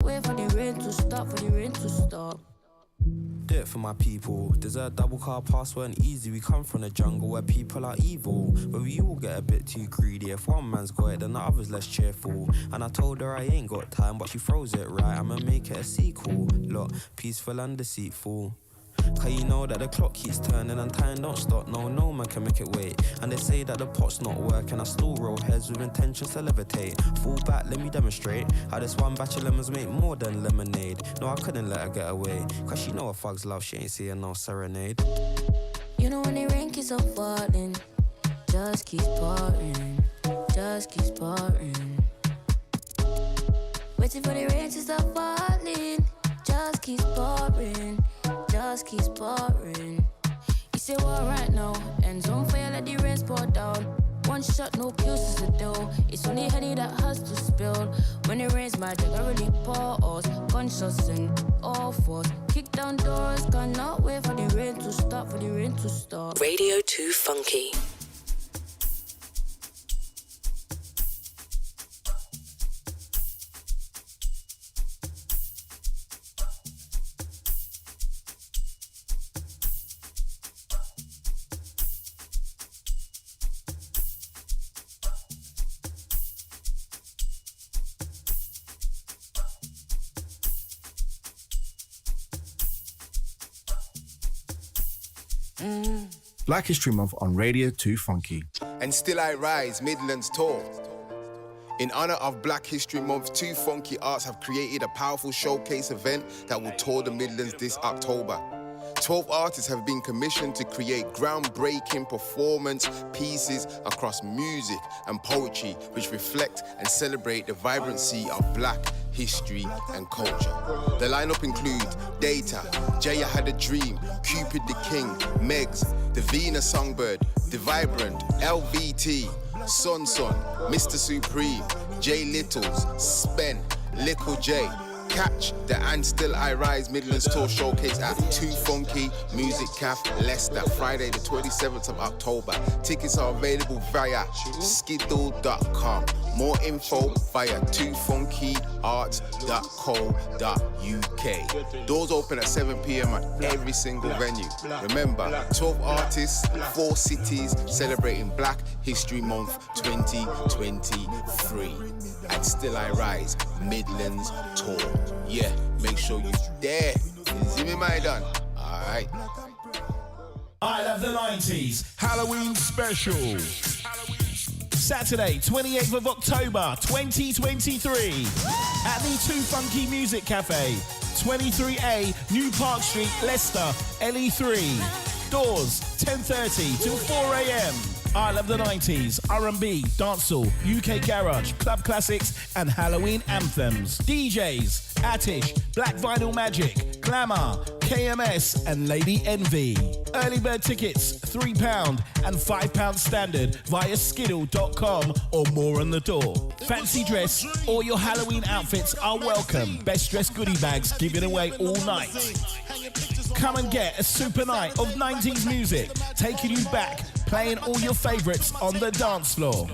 wait for the rain to stop, for the rain to stop. Do it for my people. Desert double car pass weren't easy. We come from the jungle where people are evil, but we all get a bit too greedy. If one man's got it, then the other's less cheerful. And I told her I ain't got time, but she froze it right. I'ma make it a sequel. Look, peaceful and deceitful. Cause you know that the clock keeps turning and time don't stop. No man can make it wait. And they say that the pot's not working. I still roll heads with intentions to levitate. Fall back, let me demonstrate how this one batch of lemons make more than lemonade. No, I couldn't let her get away, cause she know a thug's love, she ain't seeing no serenade. You know when the rain keeps on falling, just keeps pouring, just keeps pouring. Waiting for the rain to stop falling, just keeps pouring, just keeps pouring. You say what right now, ends on fire, let the rain pour down. One shot, no kills is a dough. It's only honey that has to spill. When it rains, my jug, I really pause. Conscious and all force. Kick down doors, cannot wait for the rain to stop, for the rain to stop. Radio 2 Funky. Black History Month on Radio 2 Funky. And Still I Rise Midlands Tour. In honor of Black History Month, 2 Funky Arts have created a powerful showcase event that will tour the Midlands this October. 12 artists have been commissioned to create groundbreaking performance pieces across music and poetry which reflect and celebrate the vibrancy of Black history and culture. The lineup includes Data, Jaya Had a Dream, Cupid the King, Megs, The Venus Songbird, The Vibrant, LVT, Sun, Mr. Supreme, J Littles, Spen, Little J. Catch the And Still I Rise Midlands Tour Showcase at 2 Funky Music Cafe, Leicester, Friday the 27th of October. Tickets are available via skiddle.com. More info via 2funkyarts.co.uk. Doors open at 7 p.m. at every single venue. Remember, 12 artists, 4 cities celebrating Black History Month 2023. And Still I Rise Midlands Tour. Yeah, make sure you there. See me, my done. Alright. I Love the 90s Halloween Special. Saturday, 28th of October, 2023. At the 2 Funky Music Cafe, 23A, New Park Street, Leicester, LE3. Doors, 10:30 till 4 a.m. I Love the 90s, R&B, dancehall, UK garage, club classics, and Halloween anthems. DJs, Attish, Black Vinyl Magic, Glamour, KMS, and Lady Envy. Early bird tickets, £3 and £5 standard via skiddle.com or more on the door. Fancy dress or your Halloween outfits are welcome. Best dressed goodie bags given away all night. Come and get a super night of 90s music, taking you back, playing all your favourites on the dance floor.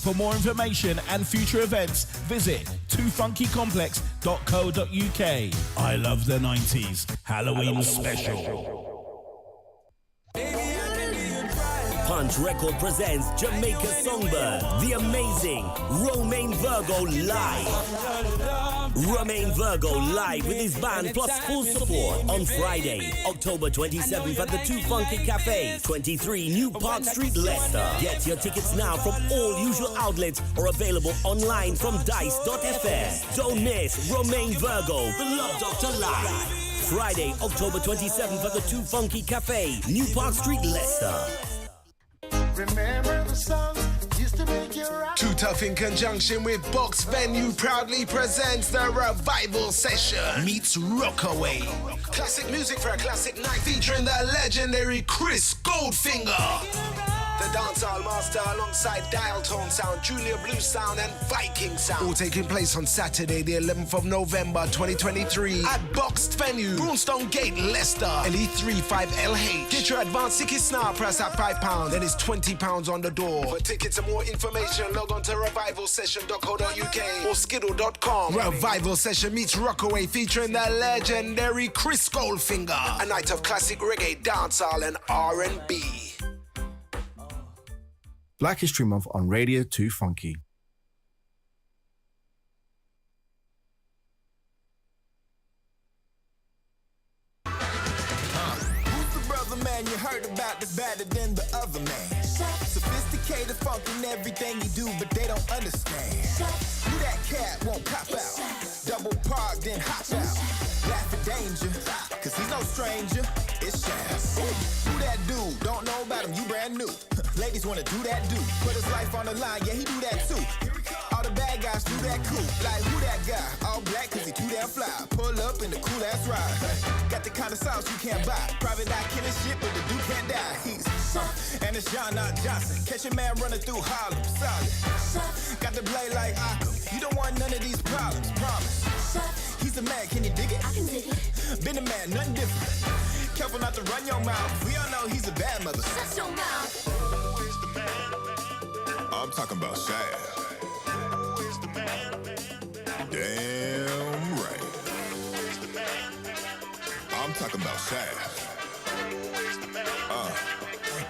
For more information and future events, visit 2funkycomplex.co.uk. I Love the 90s Halloween Special. Punch Record presents Jamaica Songbird, the amazing Romain Virgo live. Romain Virgo live with his band plus full support on Friday, October 27th at the 2 Funky Cafe, 23 New Park Street, Leicester. Get your tickets now from all usual outlets or available online from dice.fm. Don't miss Romain Virgo, the Love Doctor live. Friday, October 27th at the 2 Funky Cafe, New Park Street, Leicester. Remember the song used to make you rock. Too Tough in conjunction with Box Venue proudly presents the Revival Session meets Rockaway. Classic music for a classic night featuring the legendary Chris Goldfinger. The dancehall master alongside Dial Tone Sound, Junior Blue Sound and Viking Sound. All taking place on Saturday the 11th of November 2023 at Boxed Venue, Broomstone Gate, Leicester, LE3 5LH. Get your advance tickets now, price at £5, then it's £20 on the door. For tickets and more information, log on to revivalsession.co.uk or skiddle.com. Revival Session meets Rockaway featuring the legendary Chris Goldfinger. A night of classic reggae, dancehall and R&B. Black History Month on Radio 2 Funky. Who's the brother man you heard about that's better than the other man? Sophisticated, funk in everything you do, but they don't understand. Who that cat won't cop out? Double park, then hop out. Laugh at danger, cause he's no stranger. It's Shaz. Who that dude? Don't know about him, you brand new. Ladies wanna do that dude. Put his life on the line, yeah, he do that too. All the bad guys do that cool. Like, who that guy? All black cause he too damn fly. Pull up in the cool ass ride. Got the kind of sauce you can't buy. Private eye killing shit, but the dude can't die. He's and it's John, not Johnson. Catch a man running through Harlem, solid. Got the blade like Occam. You don't want none of these problems, promise. He's a man, can you dig it? I can dig it. Been a man, nothing different. Careful not to run your mouth. We all know he's a bad mother. Shut your mouth. I'm talking about Shaz. Damn right. I'm talking about Shaz.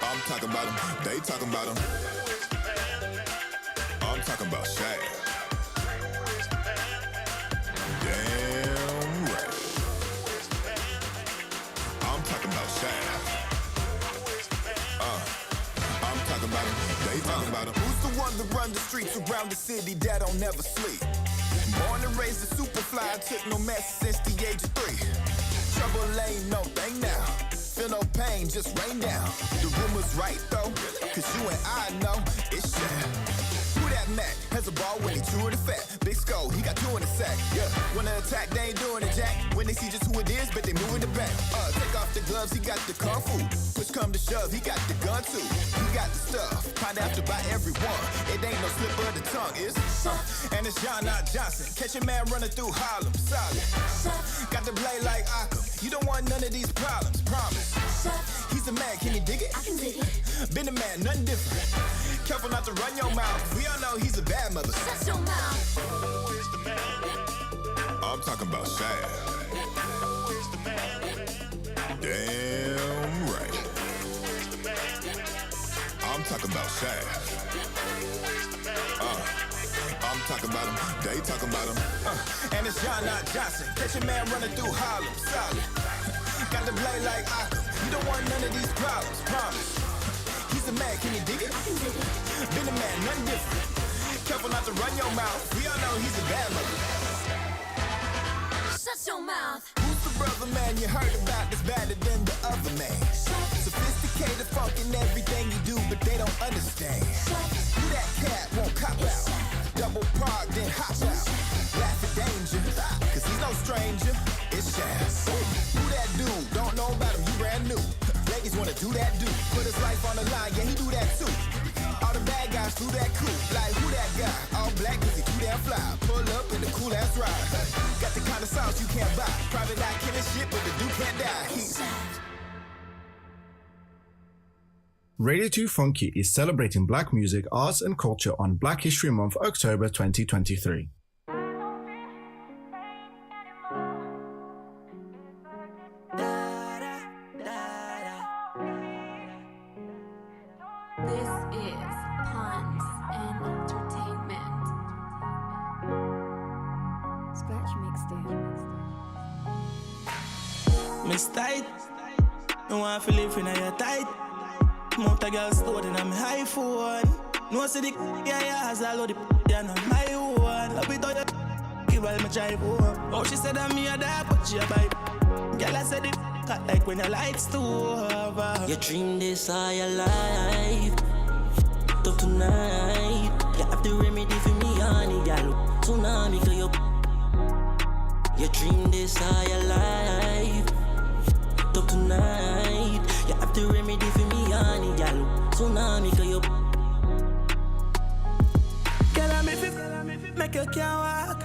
I'm talking about him. They talking about him. I'm talking about Shaz. Damn right. I'm talking about Shaz. I'm talking about him. They talking about him. Who's the one that run the streets around the city that don't never sleep? Born and raised a superfly, took no mess since the age of 3. Trouble ain't no thing now. Feel no pain, just rain down. The rumor's right though, cause you and I know it's Shaz. Who that Mac has a ball when he chewing the fat. Big skull, he got 2 in the sack. Yeah, wanna attack, they ain't doing it, Jack. When they see just who it is, but they moving the back. Take off the gloves, he got the kung fu. Push come to shove, he got the gun too. He got the stuff, find after by everyone. It ain't no slip of the tongue, it's and it's John, not Johnson. Catch a man running through Harlem, solid. Got the blade like Occam. You don't want none of these problems, promise. He's a man, can you dig it? I can dig it. Been a man, nothing different. Careful not to run your mouth. We all know he's a bad mother. Shut your mouth. I'm talking about Shaz. Damn right. I'm talking about Shaz. I'm talking about him. They talking about him. And it's John, not Johnson. Catch a man running through Harlem, solid. Got the blade like Occam. You don't want none of these problems, promise. He's a man, can you dig it? I can dig it. Been a man, nothing different. Careful not to run your mouth. We all know he's a bad mother. Shut your mouth. Who's the brother man you heard about that's better than the other man? Sophisticated, funk in everything you do, but they don't understand. Who that cat won't cop out? Double park, then hop out. Laugh at danger, cause he's no stranger. It's Shaz. Who that dude? Don't know about him, you brand new. Ladies wanna do that dude. Put his life on the line, yeah, he do that too. All the bad guys do that cool. Like, who that guy? All black cause he too damn fly. Pull up in the cool ass ride. Got the kind of sauce you can't buy. Private eye killing shit, but the dude can't die. He's Radio 2 Funky is celebrating black music, arts and culture on Black History Month, October 2023. This is Puns and Entertainment. Scratch mixtape. Miss tight, no one feel live in your tight. Motor girl stored in a high phone. No see the yeah, as I load the on my own. Love it all you give while me drive home. Oh, she said that me a dog, but she a bite. Girl, I said it cut like when the lights too over. You dream this all your life. Talk tonight. You have the remedy for me, honey, girl. Tsunami, clear up. You dream this all your life. Talk tonight. You have the remedy for me, honey, girl. tsunami, cause you. Girl, I'm if it make you can't walk.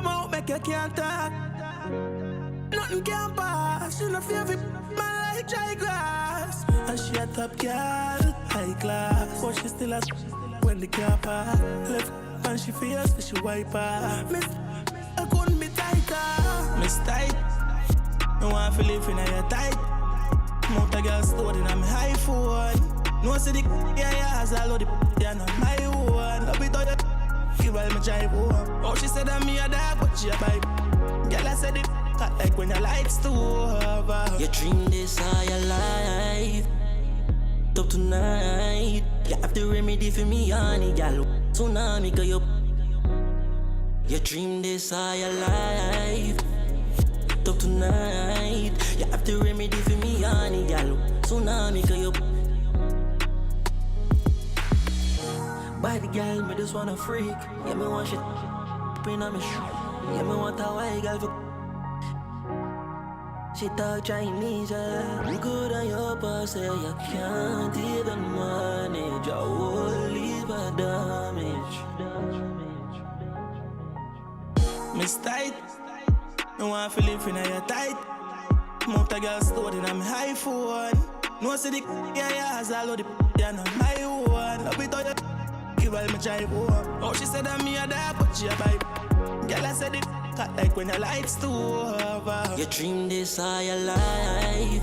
Mouth make you can't talk. Nothing can pass. You know feel it, man like dry grass. And she a top girl, high class. But she still a when the car park. Left and she feels that she wipe her. Miss, I couldn't be tighter. Miss tight. No one feel live in your tight. Mount a girl stored in a me high phone. No see the yeah has all of the yeah not my own. Love it all you give all me drive home. Oh she said that me a dog but she a bite. Girl I said it hot like when your lights too over. You dream this all your life. Up tonight. You have the remedy for me honey, girl. Tsunami cause you dream this all your life. Up tonight. You have the remedy for me honey, girl. Tsunami cause you. By the girl, me just wanna freak. Yeah, me want shit in on me shoe. Yeah, me want a white girl for. She talk Chinese, yeah. Good on your pussy, you can't even manage. Your whole liver damage. Miss tight. No one feel live in your tight. Mount a girl stored in a me high phone. No see the yeah has all of the yeah not my own. Love it all you give all me drive home. Oh she said that me a dog but she a bite. Girl I said it hot like when your lights too over. You dream this all your life.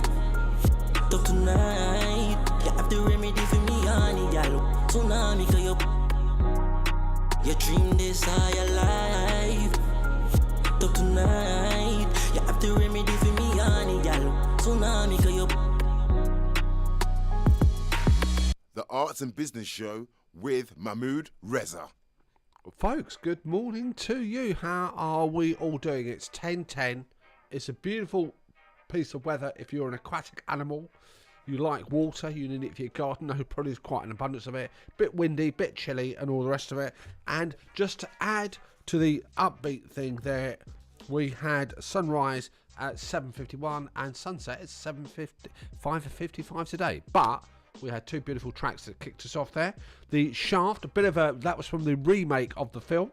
Up tonight. You have the remedy for me honey, girl. Tsunami cause you dream this all your life. Up tonight. You have the remedy for me honey, girl. Tsunami cause you. The Arts and Business Show with Mahmood Reza. Folks, good morning to you. How are we all doing? It's 10:10. It's a beautiful piece of weather if you're an aquatic animal. You like water, you need it for your garden. No, probably there's quite an abundance of it. Bit windy, bit chilly and all the rest of it. And just to add to the upbeat thing there, we had sunrise at 7:51 and sunset at 5:55 today. But we had two beautiful tracks that kicked us off there. The Shaft, that was from the remake of the film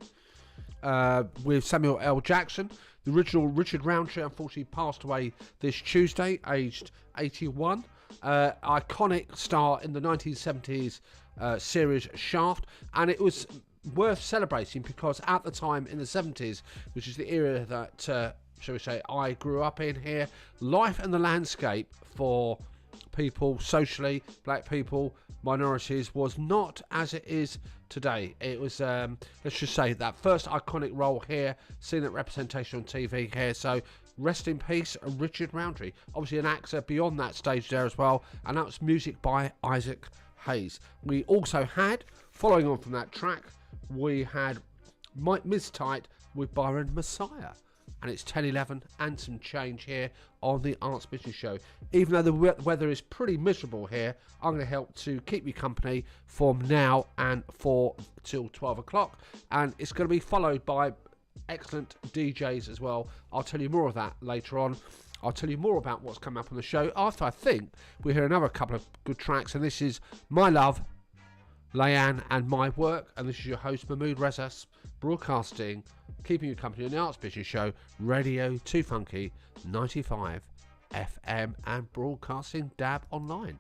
with Samuel L. Jackson. The original Richard Roundtree unfortunately passed away this Tuesday, aged 81. Iconic star in the 1970s series Shaft, and it was worth celebrating because at the time in the 70s, which is the era that, shall we say, I grew up in here, life and the landscape for people socially, black people, minorities, was not as it is today. It was, let's just say, that first iconic role here, seeing that representation on TV here. So rest in peace, Richard Roundtree. Obviously an actor beyond that stage there as well, and that was music by Isaac Hayes. We also had, following on from that track, we had Ms. Tight with Byron Messiah. And it's 10:11 and some change here on the Arts Business Show. Even though the weather is pretty miserable here, I'm going to help to keep you company from now and till 12 o'clock. And it's going to be followed by excellent DJs as well. I'll tell you more of that later on. I'll tell you more about what's coming up on the show after I think we hear another couple of good tracks. And this is My Love, Leanne and My Work. And this is your host, Mahmood Reza, broadcasting, keeping you company on the Arts Business Show, Radio 2 Funky 95 FM and broadcasting DAB online.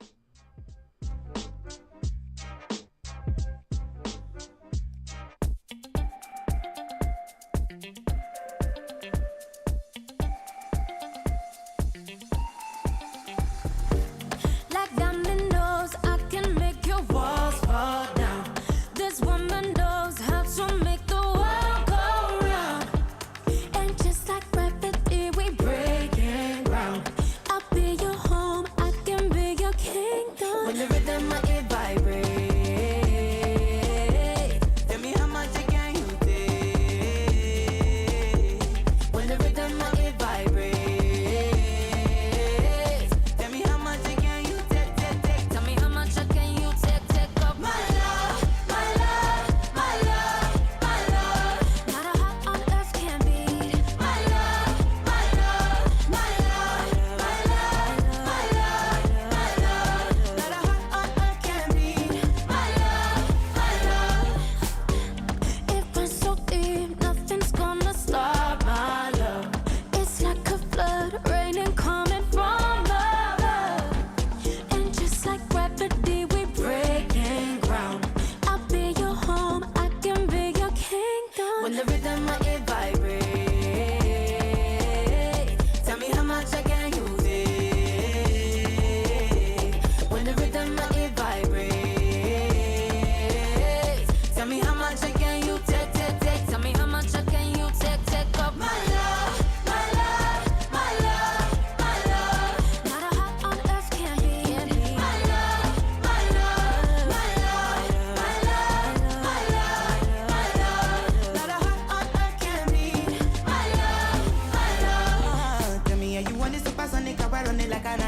Like dominoes, I can make your walls fall down. This woman knows how to make the world go round. And just like gravity, we breaking ground. I'll be your home, I can be your king.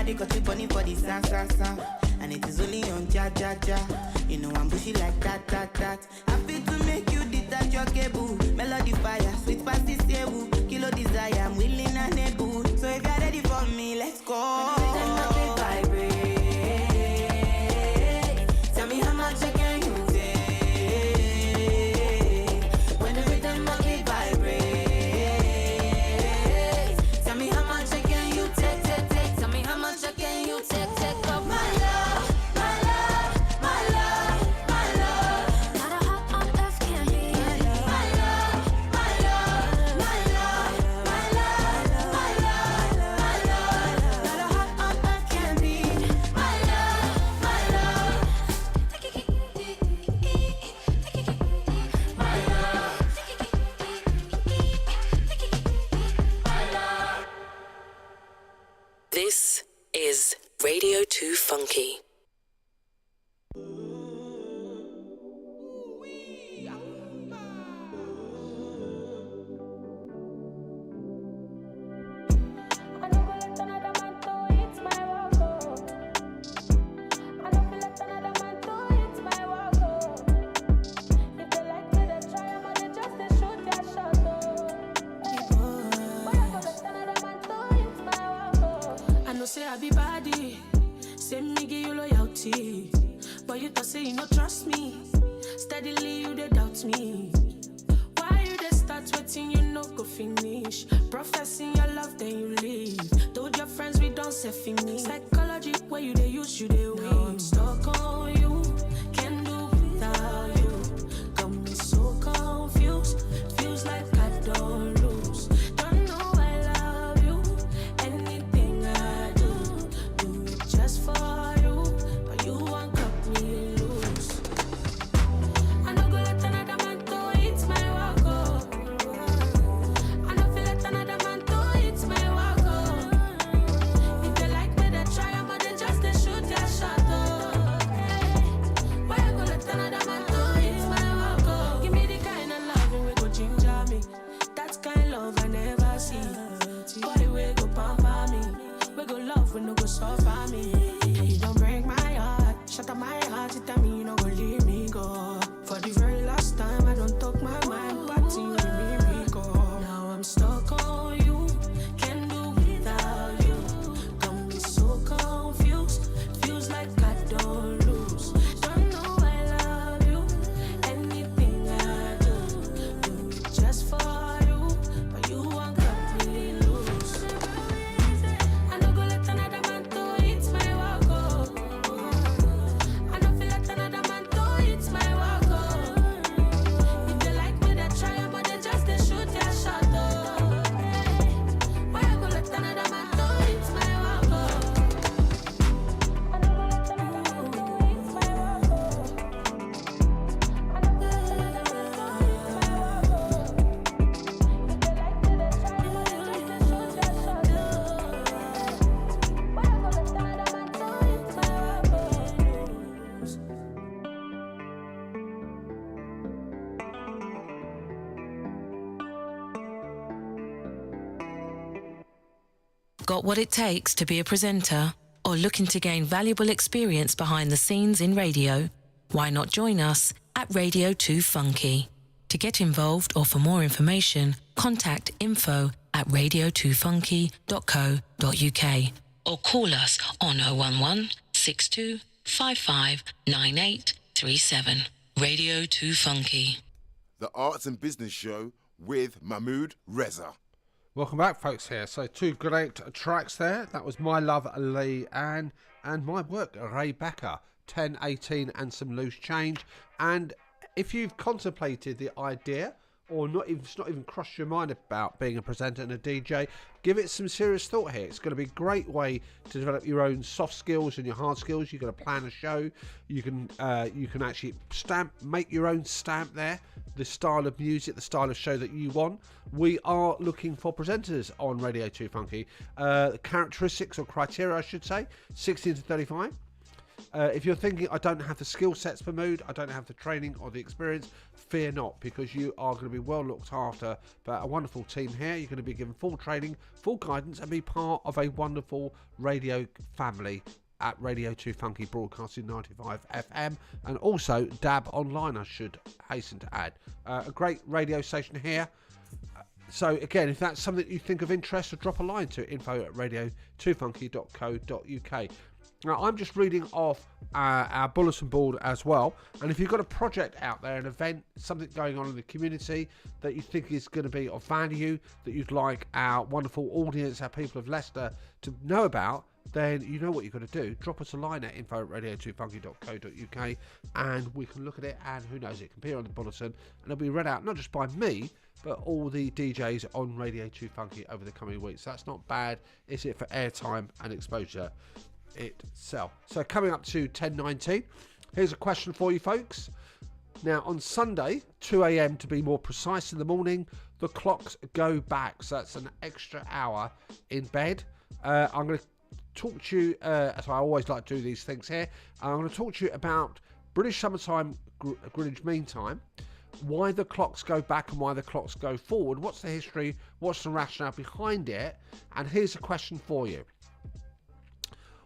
they got the bunny for the sa. And it is only on ja. You know I'm bushy like that. Happy to make you detach your cable. Melody fire, sweet past this table. Kilo desire, I'm willing and able. So if you're ready for me, let's go. Then my big vibrate. Tell me how much I can you take. When every time my big vibrate. Tell me how much I can you take. Tell me how much I can you take. Take up my love. This is Radio 2 Funky. Say I be body, say me give you loyalty, but you thought say you no trust me. Steadily you dey doubt me. Why you dey start waiting you no go finish? Professing your love then you leave. Told your friends we don't say finish. Psychology where you dey use you dey win. Now I'm stuck on you, can't do without you. Got me so confused, feels like I don't lose. Don't know I love you, anything I do just for you, but you won't cut me loose. I no go let another man to eat my wago. I no feel let another man to eat my wago. If they like me, they try, but they just they shoot their shot. Why I go let another man to eat my wago? Give me the kind of loving we go ginger me. That kind of love I never see. Boy, we go pamper me. We go love, we no go suffer me. You don't break my heart, shut up my heart. You tell me you no go leave me go. For the very last time, I don't talk my mind, but you leave me go. Now I'm stuck on you, can't do without you. Got me so confused, feels like I don't lose. Don't know I love you, anything I do it just for you, but you won't cut me loose. I no go let another man to eat my wago. I no feel let another man to eat my wago. If they like me, they try, but they just they shoot their shot. Why I go let another man to eat my wago? I no go let another man to eat my wago. I no go let another man to eat my wago. If they like me, they try, but they just they shoot their shot. Why I go let another man to eat my wago? Got what it takes to be a presenter? Or looking to gain valuable experience behind the scenes in radio? Why not join us at Radio 2 Funky? To get involved or for more information, contact info@radio2funky.co.uk or call us on 011 62 55 9837. Radio 2 Funky. The Arts and Business Show with Mahmood Reza. Welcome back, folks. Here, so two great tracks there. That was My Love, Lee Ann, and My Work, Ray Becker. 1018 and some loose change. And if you've contemplated the idea, or it's not even crossed your mind about being a presenter and a DJ, give it some serious thought here. It's going to be a great way to develop your own soft skills and your hard skills. You're going to plan a show. You can actually make your own stamp there, the style of music, the style of show that you want. We are looking for presenters on Radio 2 Funky. Characteristics or criteria, I should say, 16 to 35. If you're thinking, I don't have the skill sets for mood, I don't have the training or the experience, fear not, because you are going to be well looked after by a wonderful team here. You're going to be given full training, full guidance, and be part of a wonderful radio family at Radio 2 Funky, broadcasting 95 FM, and also DAB online, I should hasten to add. A great radio station here. So again, if that's something you think of interest, drop a line to info@radio2funky.co.uk. Now, I'm just reading off our bulletin board as well, and if you've got a project out there, an event, something going on in the community that you think is going to be of value, that you'd like our wonderful audience, our people of Leicester, to know about, then you know what you've got to do. Drop us a line at info@radio2funky.co.uk, and we can look at it, and who knows, it can appear on the bulletin, and it'll be read out not just by me, but all the DJs on Radio 2 Funky over the coming weeks. That's not bad, is it, for airtime and exposure itself. So coming up to 10:19, here's a question for you folks. Now on Sunday, 2 a.m. to be more precise in the morning, the clocks go back, so that's an extra hour in bed. I'm going to talk to you, as I always like to do these things here, I'm going to talk to you about British Summertime, Greenwich Mean Time, why the clocks go back and why the clocks go forward, what's the history, what's the rationale behind it, and here's a question for you.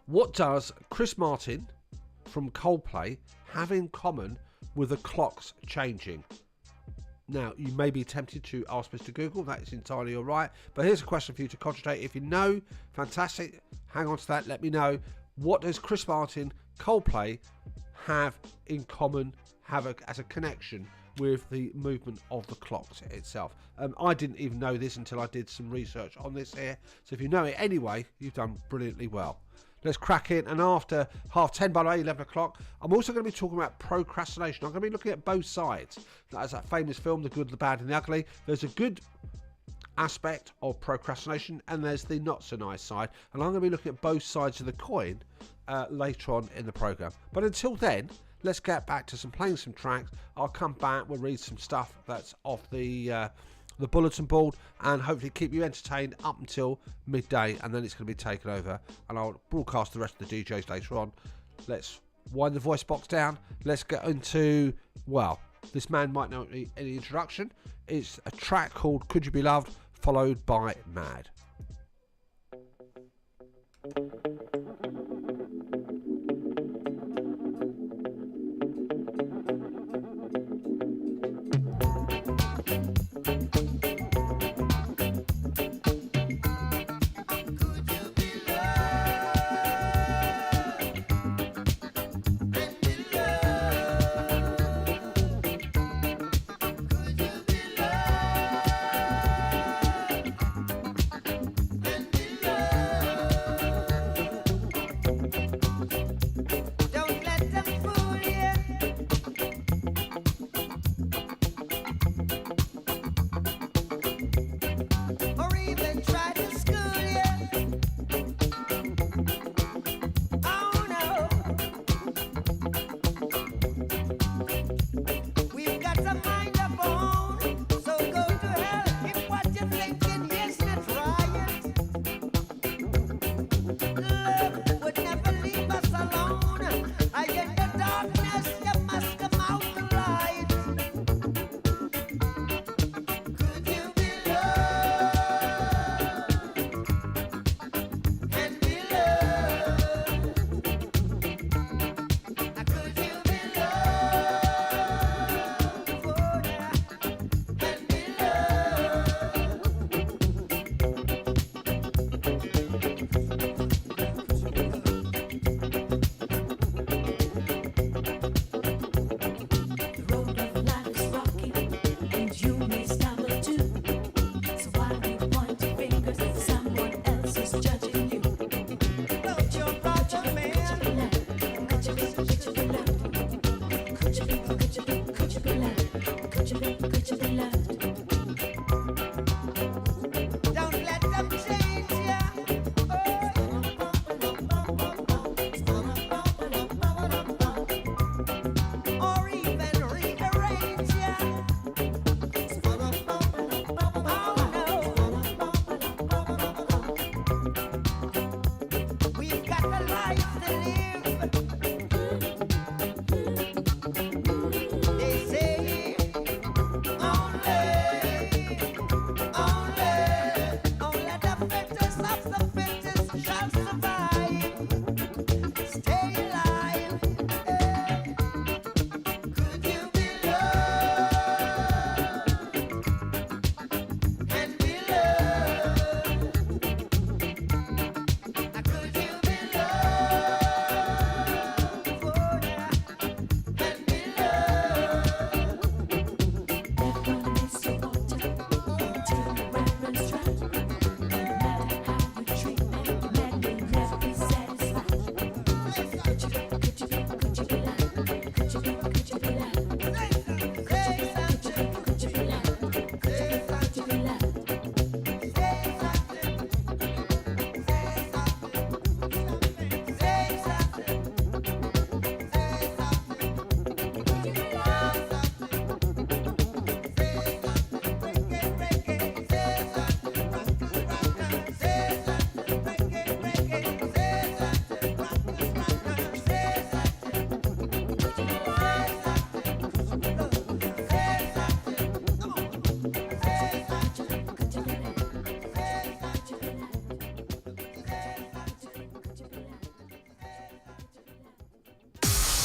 What does Chris Martin from Coldplay have in common with the clocks changing? Now, you may be tempted to ask Mr. Google, that is entirely all right, but here's a question for you to concentrate. If you know, fantastic, hang on to that, let me know. What does Chris Martin, Coldplay, have in common, as a connection with the movement of the clocks itself? I didn't even know this until I did some research on this here, so if you know it anyway, you've done brilliantly well. Let's crack in, and after 10:30, by the way, 11 o'clock, I'm also going to be talking about procrastination. I'm going to be looking at both sides. That's that famous film, The Good, the Bad and the Ugly. There's a good aspect of procrastination, and there's the not so nice side, and I'm going to be looking at both sides of the coin later on in the programme. But until then, let's get back to playing some tracks. I'll come back, we'll read some stuff that's off the bulletin board, and hopefully keep you entertained up until midday, and then it's going to be taken over, and I'll broadcast the rest of the DJs later on. Let's wind the voice box down. Let's get into, well, this man might not need any introduction. It's a track called Could You Be Loved, followed by Mad.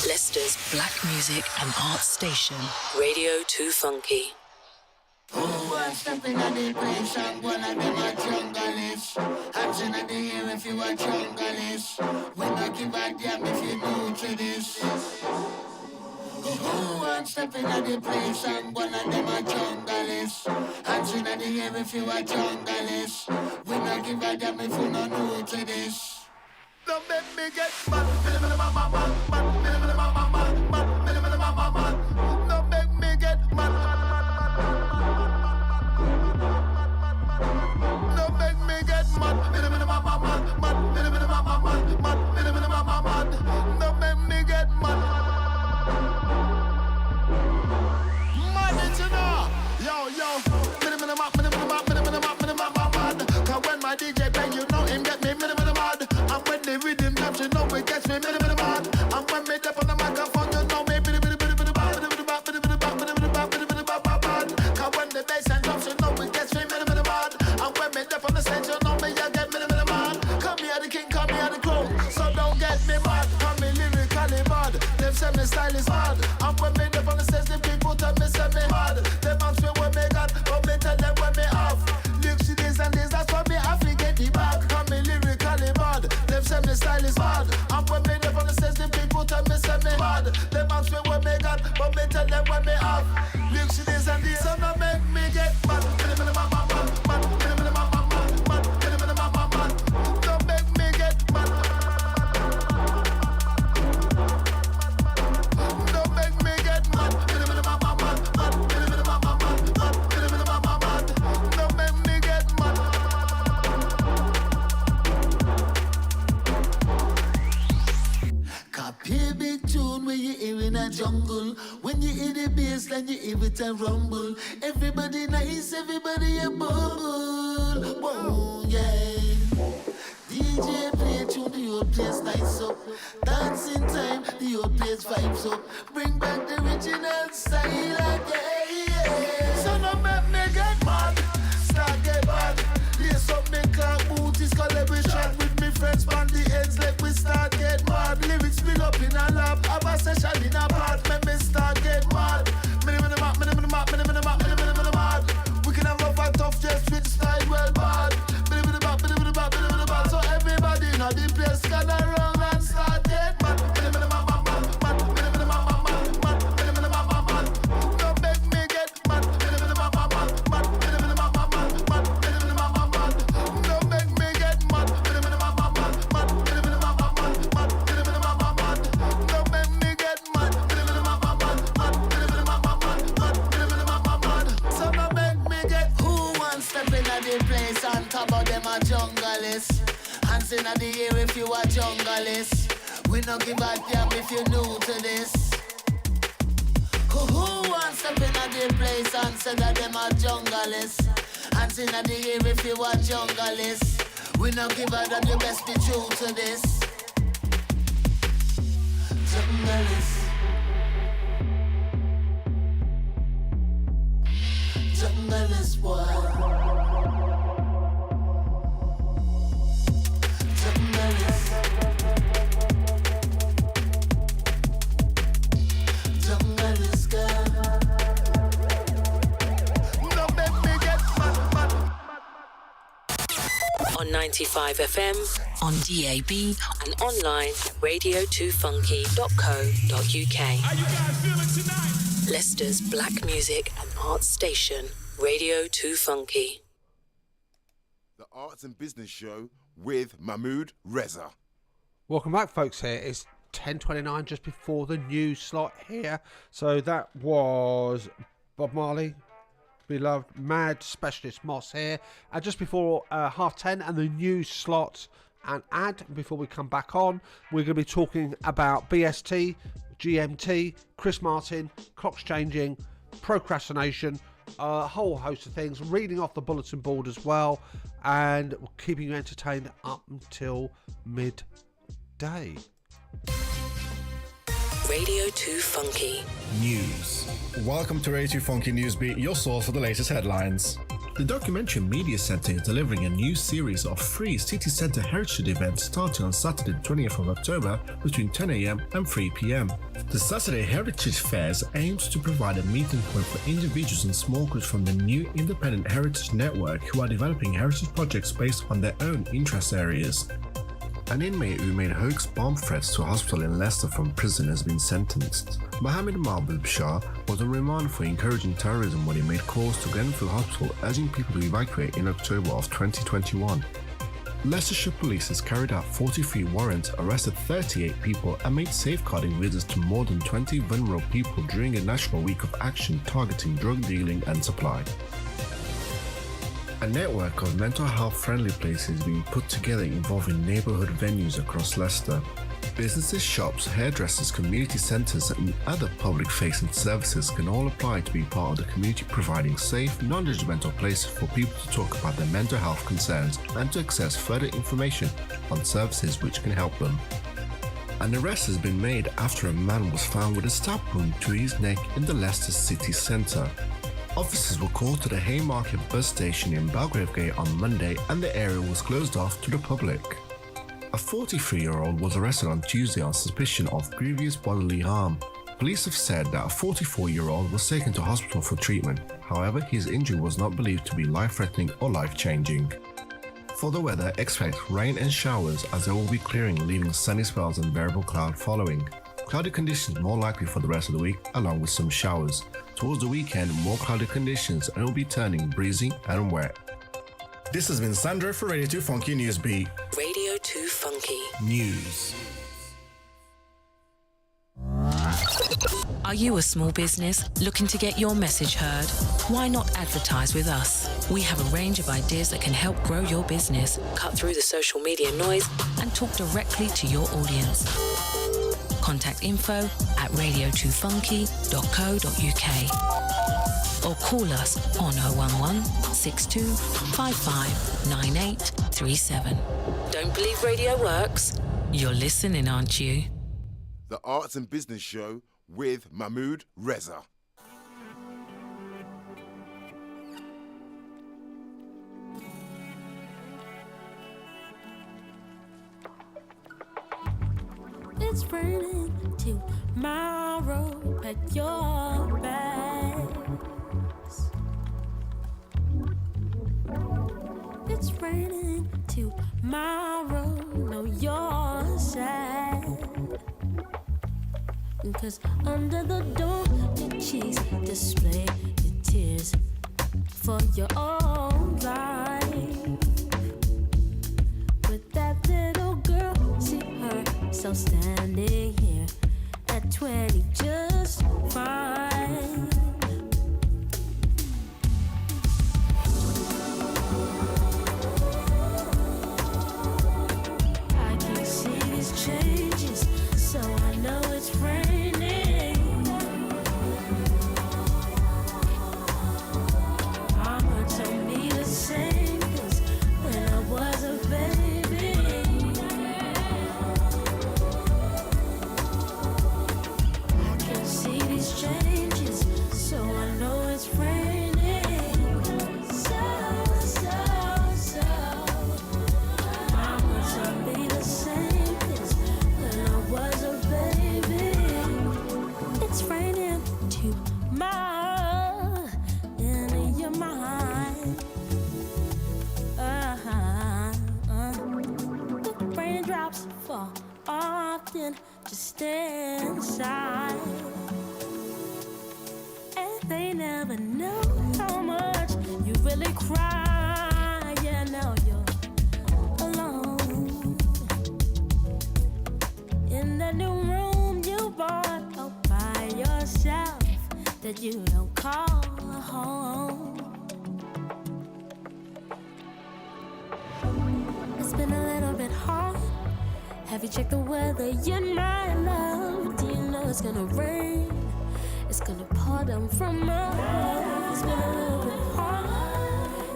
Leicester's black music and arts station, Radio 2 Funky. One step in the place and one of them a jungle-ish. Hands in the air if you a jungle-ish. We not give a damn if you new to this. One step in the place and one of them a jungle-ish. Hands in the air if you a jungle-ish. We not give a damn if you not new to this. Don't make me get mad. Don't make me get mad. Don't make me get mad. Don't make me get mad. Mad it you know. Yo. Cause when my DJ play, you know him get me mad. And when the rhythm drops, you know it gets me mad. And when me step on the microphone, you know me cause when the bass and drums, you know it gets me mad. And when me step on the stage, you know me I get mad. Come here the king, come here the crown. So don't get me mad, call me lyrically bad. Them say me style is hard. And when me step on the stage, the people tell me say me hard. Them ask me what me got, but me tell them what me have. Lyrics days and days, that's why me have to get the back. Call me lyrically bad. Them say me style is hard. And when me step on the stage, the people tell me say me hard. Them ask me what me got, but me tell them what me have. Lyrics days and days, so now make me get mad. Don't make me get mad. Don't make me get mad. Don't make me get mad. Copy big tune when you hear in a jungle. When you hear the bass line, you hear it a rumble. Everybody nice, everybody a bubble. Whoa, yeah. DJ play tune, the old place nice up. Dancing time, the old place vibes up. Bring back the original style again. So now make me get mad, start get bad. Lace up me clock booties, collaboration with me friends on the ends. Let me start get mad. Lyrics spill up in a lab, have a session in a part. Make me start get mad. Mad. We can have rough and tough, just with style well bad. So everybody know the place can run and start get mad. Don't make me get mad. Don't make me get mad. Don't make me get mad. So don't make me get. Who wants step in at the place and talk about them a junglist? Hands in the air if you a junglist. We no give a damn if you new to this. Who wants step in at the place and say that them a junglist? Hands in the air if you a junglist. We no give a damn, you best be true to this. Junglist. Junglist boy. On 95 FM, on DAB, and online at radio2funky.co.uk. How you guys feeling tonight? Leicester's black music and arts station, Radio 2 Funky. The Arts and Business Show with Mahmood Reza. Welcome back, folks. Here it's 10:29, just before the news slot here. So that was Bob Marley, beloved Mad Specialist Moss here, and just before 10:30 and the news slot and ad. Before we come back on, we're going to be talking about BST, GMT, Chris Martin, clocks changing, procrastination, a whole host of things, reading off the bulletin board as well, and keeping you entertained up until midday. Radio 2 Funky News. Welcome to Radio 2 Funky Newsbeat, your source for the latest headlines. The Documentary Media Centre is delivering a new series of free city centre heritage events starting on Saturday the 20th of October between 10 a.m. and 3 p.m. The Saturday Heritage Fairs aims to provide a meeting point for individuals and small groups from the new independent heritage network who are developing heritage projects based on their own interest areas. An inmate who made hoax bomb threats to a hospital in Leicester from prison has been sentenced. Mohammed Mahbub Shah was on remand for encouraging terrorism when he made calls to Grenfell Hospital urging people to evacuate in October of 2021. Leicestershire Police has carried out 43 warrants, arrested 38 people and made safeguarding visits to more than 20 vulnerable people during a national week of action targeting drug dealing and supply. A network of mental health friendly places is being put together involving neighbourhood venues across Leicester. Businesses, shops, hairdressers, community centres and other public facing services can all apply to be part of the community, providing safe, non-judgmental places for people to talk about their mental health concerns and to access further information on services which can help them. An arrest has been made after a man was found with a stab wound to his neck in the Leicester city centre. Officers were called to the Haymarket bus station in Belgrave Gate on Monday and the area was closed off to the public. A 43-year-old was arrested on Tuesday on suspicion of grievous bodily harm. Police have said that a 44-year-old was taken to hospital for treatment. However, his injury was not believed to be life-threatening or life-changing. For the weather, expect rain and showers as there will be clearing, leaving sunny spells and variable cloud following. Cloudy conditions more likely for the rest of the week, along with some showers. Towards the weekend, more cloudy conditions and it will be turning breezy and wet. This has been Sandro for Radio 2 Funky News Beat. Radio 2 Funky News. Are you a small business looking to get your message heard? Why not advertise with us? We have a range of ideas that can help grow your business, cut through the social media noise, and talk directly to your audience. Contact info@radio2funky.co.uk or call us on 011 62 55 9837. Don't believe radio works? You're listening, aren't you? The Arts and Business Show with Mahmood Reza. It's raining tomorrow at your best. It's raining tomorrow, no, you're sad. 'Cause under the door, your cheeks display your tears for your own life. With that little girl, see herself standing here at 20, just fine. I can see these changes, so I know it's raining. Mama told me the same things when I was a baby. I can see these changes, so I know it's raining. So Mama told me the same things when I was a baby. It's raining tomorrow in your mind. The raindrops fall often just inside, and they never know how much you really cry. Yeah, now you're alone in the new room you bought all by yourself that you don't call home. It's been a little bit hard. Have you checked the weather? You're my love. Do you know it's gonna rain? It's gonna pour down from above. It's been a little bit hard.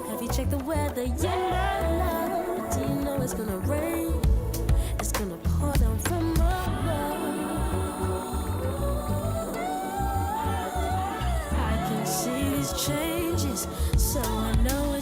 Have you checked the weather? You're my love. Do you know it's gonna rain? It's gonna pour down from above. I can see these changes, so I know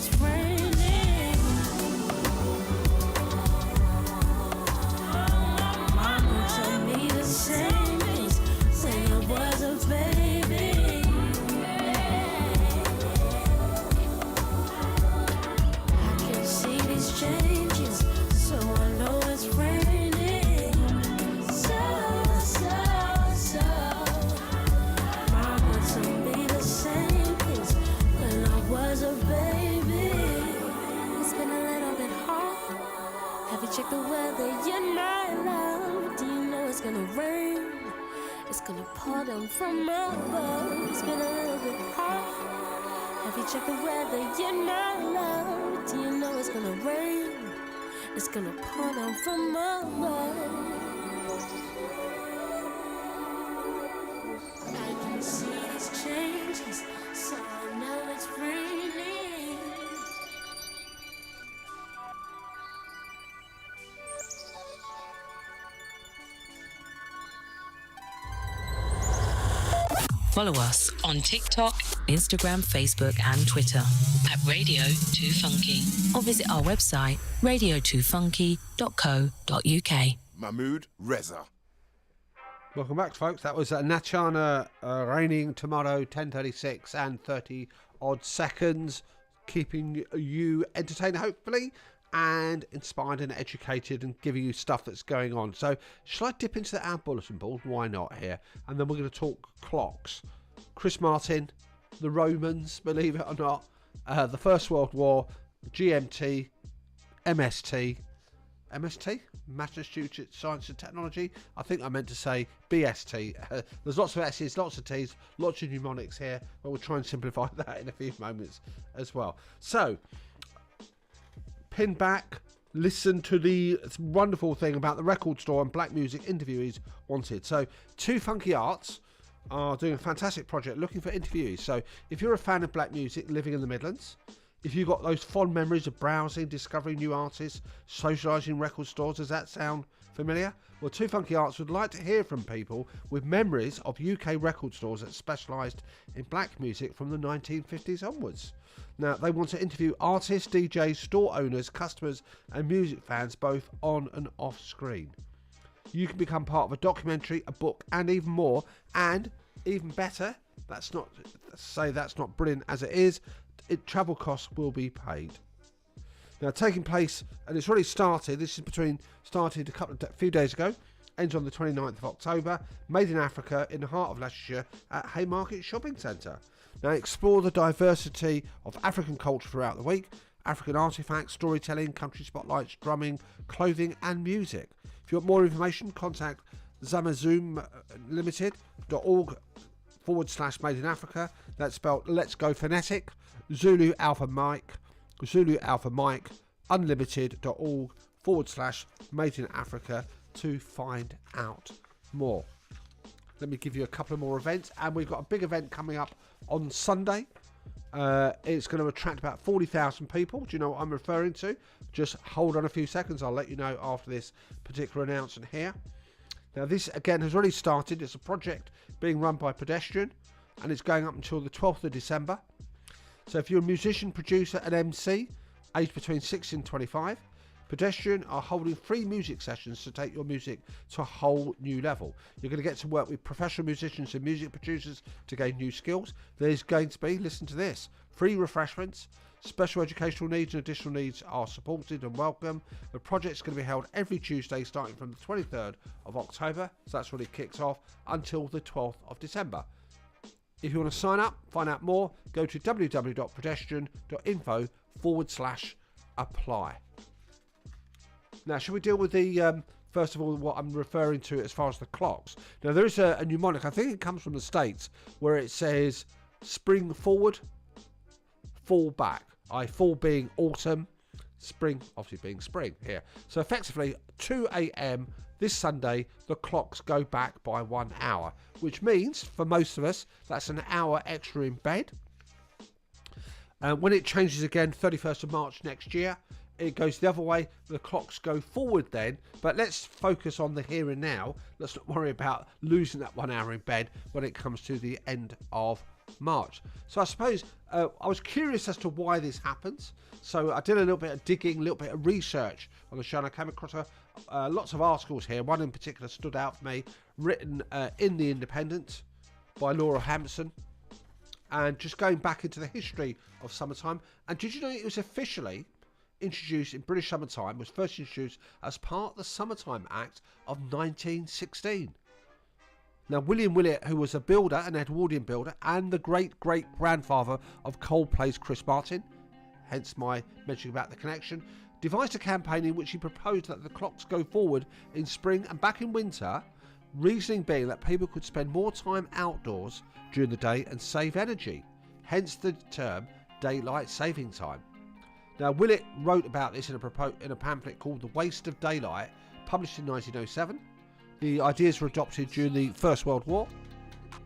Have you checked the weather? You're not love. Do you know it's gonna rain? It's gonna pour down from above. It's been a little bit hot. Have you checked the weather? You're not love. Do you know it's gonna rain? It's gonna pour down from above. I can see these changes, so I know it's raining. Follow us on TikTok, Instagram, Facebook and Twitter at Radio 2 Funky, or visit our website radio2funky.co.uk. Mahmood Reza. Welcome back, folks. That was Nachana, Raining Tomorrow, 10:36 and 30 odd seconds, keeping you entertained, hopefully, and inspired and educated, and giving you stuff that's going on. So, shall I dip into our bulletin board? Why not here? And then we're going to talk clocks. Chris Martin, the Romans, believe it or not, the First World War, GMT, MST, Massachusetts Science and Technology. I think I meant to say BST. There's lots of S's, lots of T's, lots of mnemonics here, but we'll try and simplify that in a few moments as well. So, pin back, listen to the wonderful thing about the record store and black music interviewees wanted. So, 2 Funky Arts are doing a fantastic project looking for interviewees. So, if you're a fan of black music living in the Midlands, if you've got those fond memories of browsing, discovering new artists, socialising in record stores, does that sound familiar? Well, 2 Funky Arts would like to hear from people with memories of UK record stores that specialised in black music from the 1950s onwards. Now, they want to interview artists, DJs, store owners, customers and music fans both on and off screen. You can become part of a documentary, a book and even more. And even better, that's not brilliant as it is, travel costs will be paid. Now, taking place, and it's already started, started a few days ago, ends on the 29th of October, made in Africa in the heart of Leicestershire at Haymarket Shopping Centre. Now, explore the diversity of African culture throughout the week, African artefacts, storytelling, country spotlights, drumming, clothing and music. If you want more information, contact zamazoombLimited.org/Made in Africa. That's spelled Let's Go Phonetic, Zulu Alpha Mike, Unlimited.org/Made in Africa to find out more. Let me give you a couple of more events, and we've got a big event coming up on Sunday. It's going to attract about 40,000 people. Do you know what I'm referring to? Just hold on a few seconds. I'll let you know after this particular announcement here. Now, this again has already started. It's a project being run by Pedestrian, and it's going up until the 12th of December. So if you're a musician, producer and MC aged between 16 and 25, Pedestrian are holding free music sessions to take your music to a whole new level. You're going to get to work with professional musicians and music producers to gain new skills. There's going to be, listen to this, free refreshments. Special educational needs and additional needs are supported and welcome. The project's going to be held every Tuesday starting from the 23rd of October, so that's when it kicks off, until the 12th of December. If you want to sign up, find out more, go to www.pedestrian.info/apply. Now, should we deal with the, first of all, what I'm referring to as far as the clocks? Now, there is a mnemonic, I think it comes from the States, where it says spring forward, fall back. Fall being autumn, spring obviously being spring here. So effectively, 2 a.m. this Sunday, the clocks go back by 1 hour, which means, for most of us, that's an hour extra in bed. When it changes again, 31st of March next year, it goes the other way. The clocks go forward then, but let's focus on the here and now. Let's not worry about losing that 1 hour in bed when it comes to the end of March. So I suppose I was curious as to why this happens. So I did a little bit of digging, a little bit of research on the show, and I came across lots of articles here. One in particular stood out for me, written in The Independent by Laura Hampson, and just going back into the history of summertime. And did you know it was officially introduced in British summertime, was first introduced as part of the Summertime Act of 1916. Now, William Willett, who was a builder, an Edwardian builder, and the great-great-grandfather of Coldplay's Chris Martin, hence my mentioning about the connection, devised a campaign in which he proposed that the clocks go forward in spring and back in winter, reasoning being that people could spend more time outdoors during the day and save energy, hence the term daylight saving time. Now, Willett wrote about this in a pamphlet called The Waste of Daylight, published in 1907. The ideas were adopted during the First World War,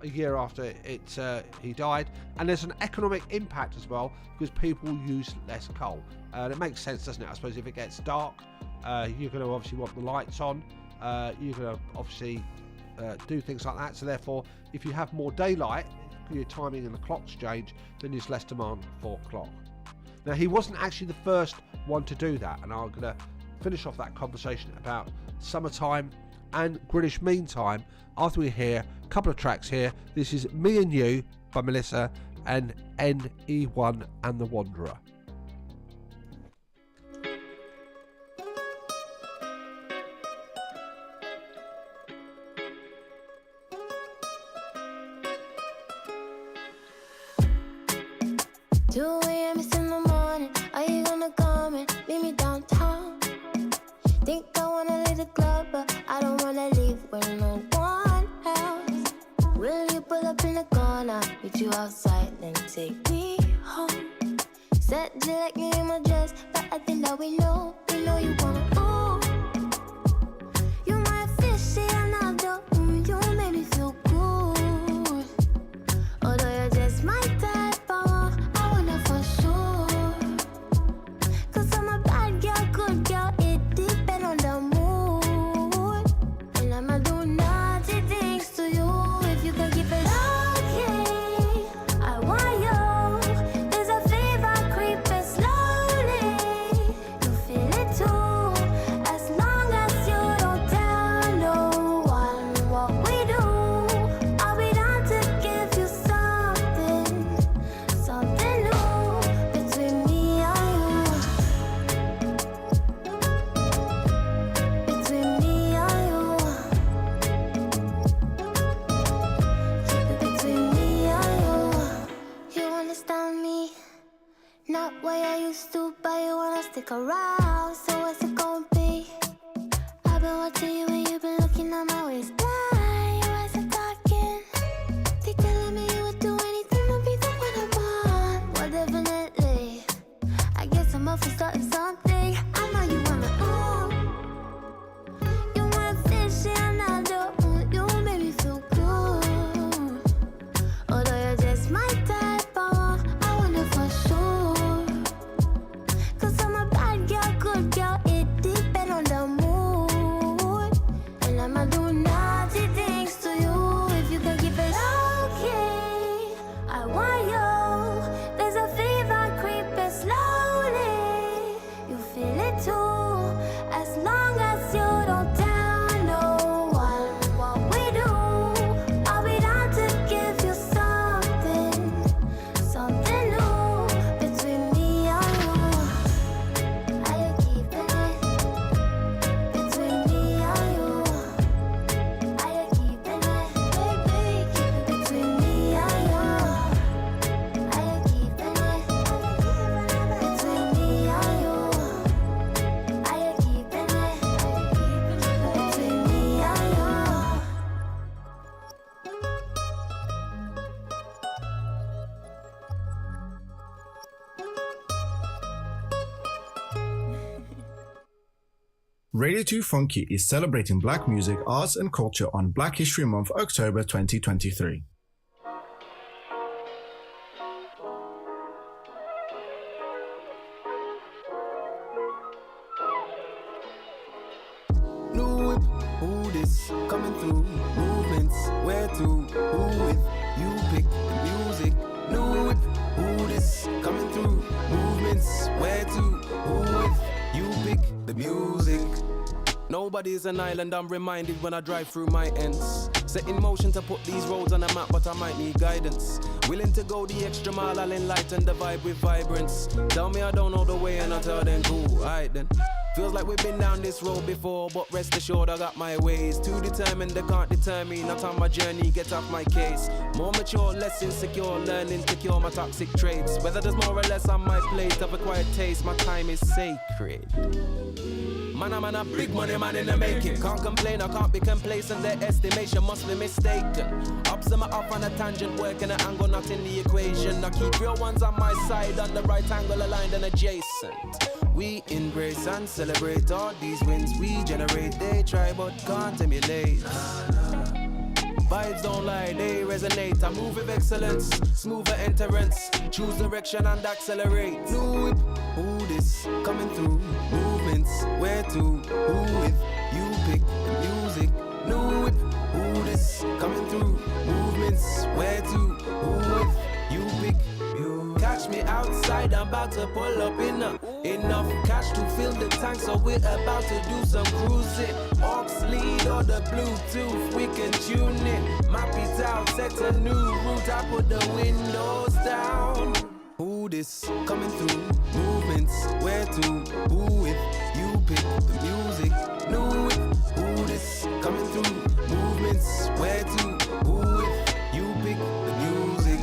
a year after he died, and there's an economic impact as well because people use less coal. And it makes sense, doesn't it? I suppose if it gets dark, you're going to obviously want the lights on, you're going to obviously do things like that. So therefore, if you have more daylight, your timing and the clocks change, then there's less demand for clock. Now, he wasn't actually the first one to do that, and I'm going to finish off that conversation about summertime and British Mean Time after we hear a couple of tracks here. This is Me and You by Melissa and NE1 and The Wanderer. 2 a.m. it's in the morning. Are you gonna come and meet me downtown? Think I wanna leave the club, but I don't wanna leave with no one else. Will you pull up in the corner, meet you outside, then take me home? Said you like me in my dress, but I think that we know you wanna. Ooh, you my aficionado, you make me feel good. Although you're just my type. Around, so what's it gonna be? I've been watching you and you've been looking at my waistline. Your eyes are talking, they telling me you would do anything to be the one I want. Well, definitely, I guess I'm up for starting something. I know you wanna, ooh, you my aficionado, you make me feel good. Although you're just my type, I wanna for sure. Good girl, it depends on the mood. And I'ma do naughty things to you if you can keep it okay. I want you. There's a fever creeping slowly. You feel it too. As long as you don't tell no one what we do, I'll be down to give you something new between me and you. Radio 2 Funky is celebrating black music, arts and culture on Black History Month, October 2023. New whip, who this? Coming through, movements, where to? Who with? You pick the music. New whip, who this? Coming through, movements, where to? Who with? You pick the music. Nobody's an island, I'm reminded when I drive through my ends. Set in motion to put these roads on the map, but I might need guidance. Willing to go the extra mile, I'll enlighten the vibe with vibrance. Tell me I don't know the way and I tell them cool, alright then. Feels like we've been down this road before, but rest assured I got my ways. Too determined, they can't deter me. Not on my journey, get off my case. More mature, less insecure, learning to cure my toxic traits. Whether there's more or less on my plate, of a quiet taste, my time is sacred. Man, I'm a big money man in the making. Can't complain, I can't be complacent. Their estimation must be mistaken. Ups and off on a tangent, working an angle not in the equation. I keep real ones on my side, on the right angle aligned and adjacent. We embrace and celebrate all these wins we generate. They try but can't emulate. Vibes don't lie, they resonate. I move with excellence, smoother entrance. Choose direction and accelerate. New whip, who this? Coming through, movements, where to? Who with? You pick the music. New whip, who this? Coming through, movements, where to? Who with? You pick. You catch me outside, I'm about to pull up enough cash to fill the tank, so we're about to do some cruising. Aux lead or the Bluetooth, we can tune in. Map it out, set a new route, I put the windows down. Who this? Coming through, movements, where to? Who with? You pick the music. New with, who this? Coming through, movements, where to? Who with? You pick the music.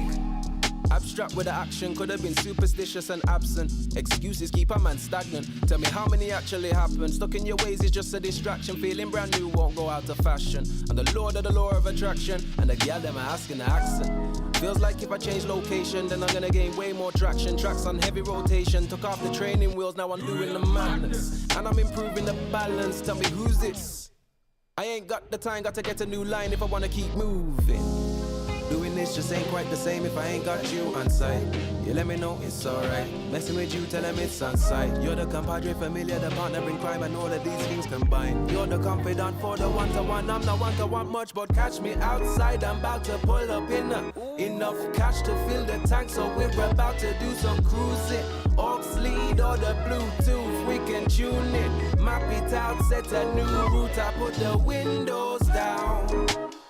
Abstract with the action, could have been superstitious and absent. Excuses keep a man stagnant. Tell me how many actually happen. Stuck in your ways is just a distraction. Feeling brand new won't go out of fashion. I'm the lord of the law of attraction, and the gal them are asking the accent. Feels like if I change location, then I'm gonna gain way more traction. Tracks on heavy rotation, took off the training wheels, now I'm doing the madness. And I'm improving the balance, tell me who's this? I ain't got the time, got to get a new line if I wanna keep moving. Doing this just ain't quite the same if I ain't got you on site. You let me know it's alright. Messing with you, tell them it's on sight. You're the compadre familiar, the partner in crime, and all of these things combined. You're the confidant for the one-to-one. I'm not one-to-one much, but catch me outside. I'm about to pull up enough cash to fill the tank, so we're about to do some cruising. Aux lead or the Bluetooth, we can tune in. Map it out, set a new route, I put the windows down.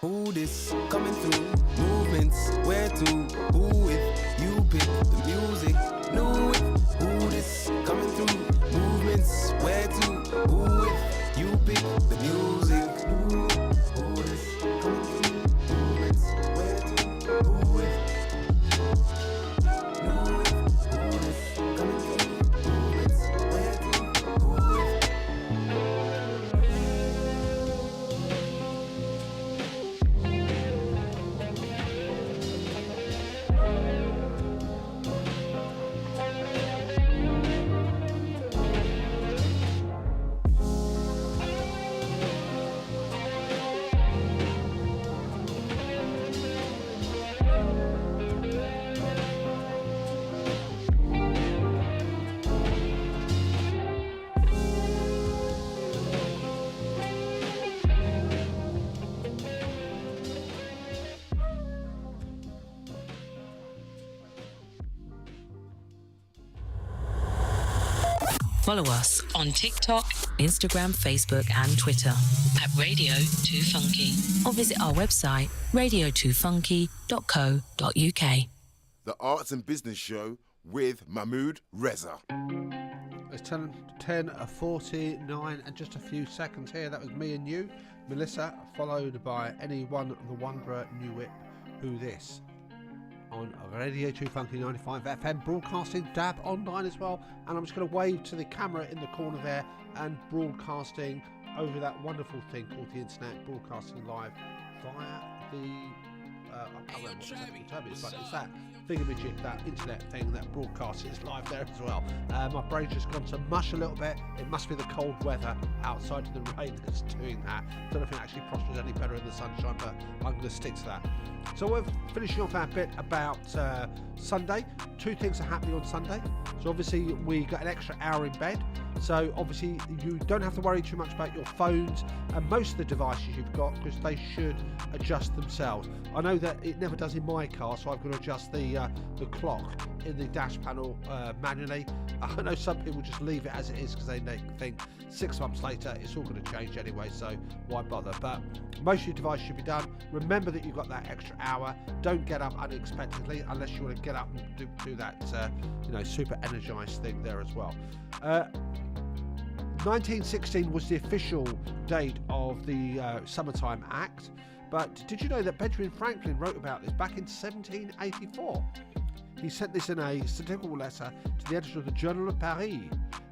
Who this? Coming through, movements, where to? Who with? You pick the music. New with, who this? Coming through, movements, where to? Who with? You pick the music. New with, who this? Coming through, movements, where to? Who with? New with, who this? Coming through, movements, where to? Who with? Follow us on TikTok, Instagram, Facebook and Twitter at Radio 2 Funky, or visit our website radio2funky.co.uk. The Arts and Business Show with Mahmood Reza. It's 10:49 and just a few seconds here. That was me and you, Melissa, followed by anyone, the Wanderer, New Whip, Who This, on Radio 2 Funky 95 FM, broadcasting DAB online as well. And I'm just going to wave to the camera in the corner there, and broadcasting over that wonderful thing called the internet, broadcasting live via the I can't remember what the term is, but it's that thingamajig, that internet thing that broadcasts is live there as well. My brain's just gone to mush a little bit. It must be the cold weather outside in the rain that's doing that. Don't know if it actually prospers any better in the sunshine, but I'm going to stick to that. So we're finishing off our bit about Sunday. Two things are happening on Sunday. So obviously we got an extra hour in bed. So obviously you don't have to worry too much about your phones and most of the devices you've got, because they should adjust themselves. I know that it never does in my car, so I've got to adjust the clock in the dash panel manually. I know some people just leave it as it is because they think 6 months later it's all going to change anyway, so why bother? But most of your devices should be done. Remember that you've got that extra hour. Don't get up unexpectedly unless you want to get up and do that super energized thing there as well. 1916 was the official date of the Summertime Act, but did you know that Benjamin Franklin wrote about this back in 1784? He sent this in a satirical letter to the editor of the Journal of Paris,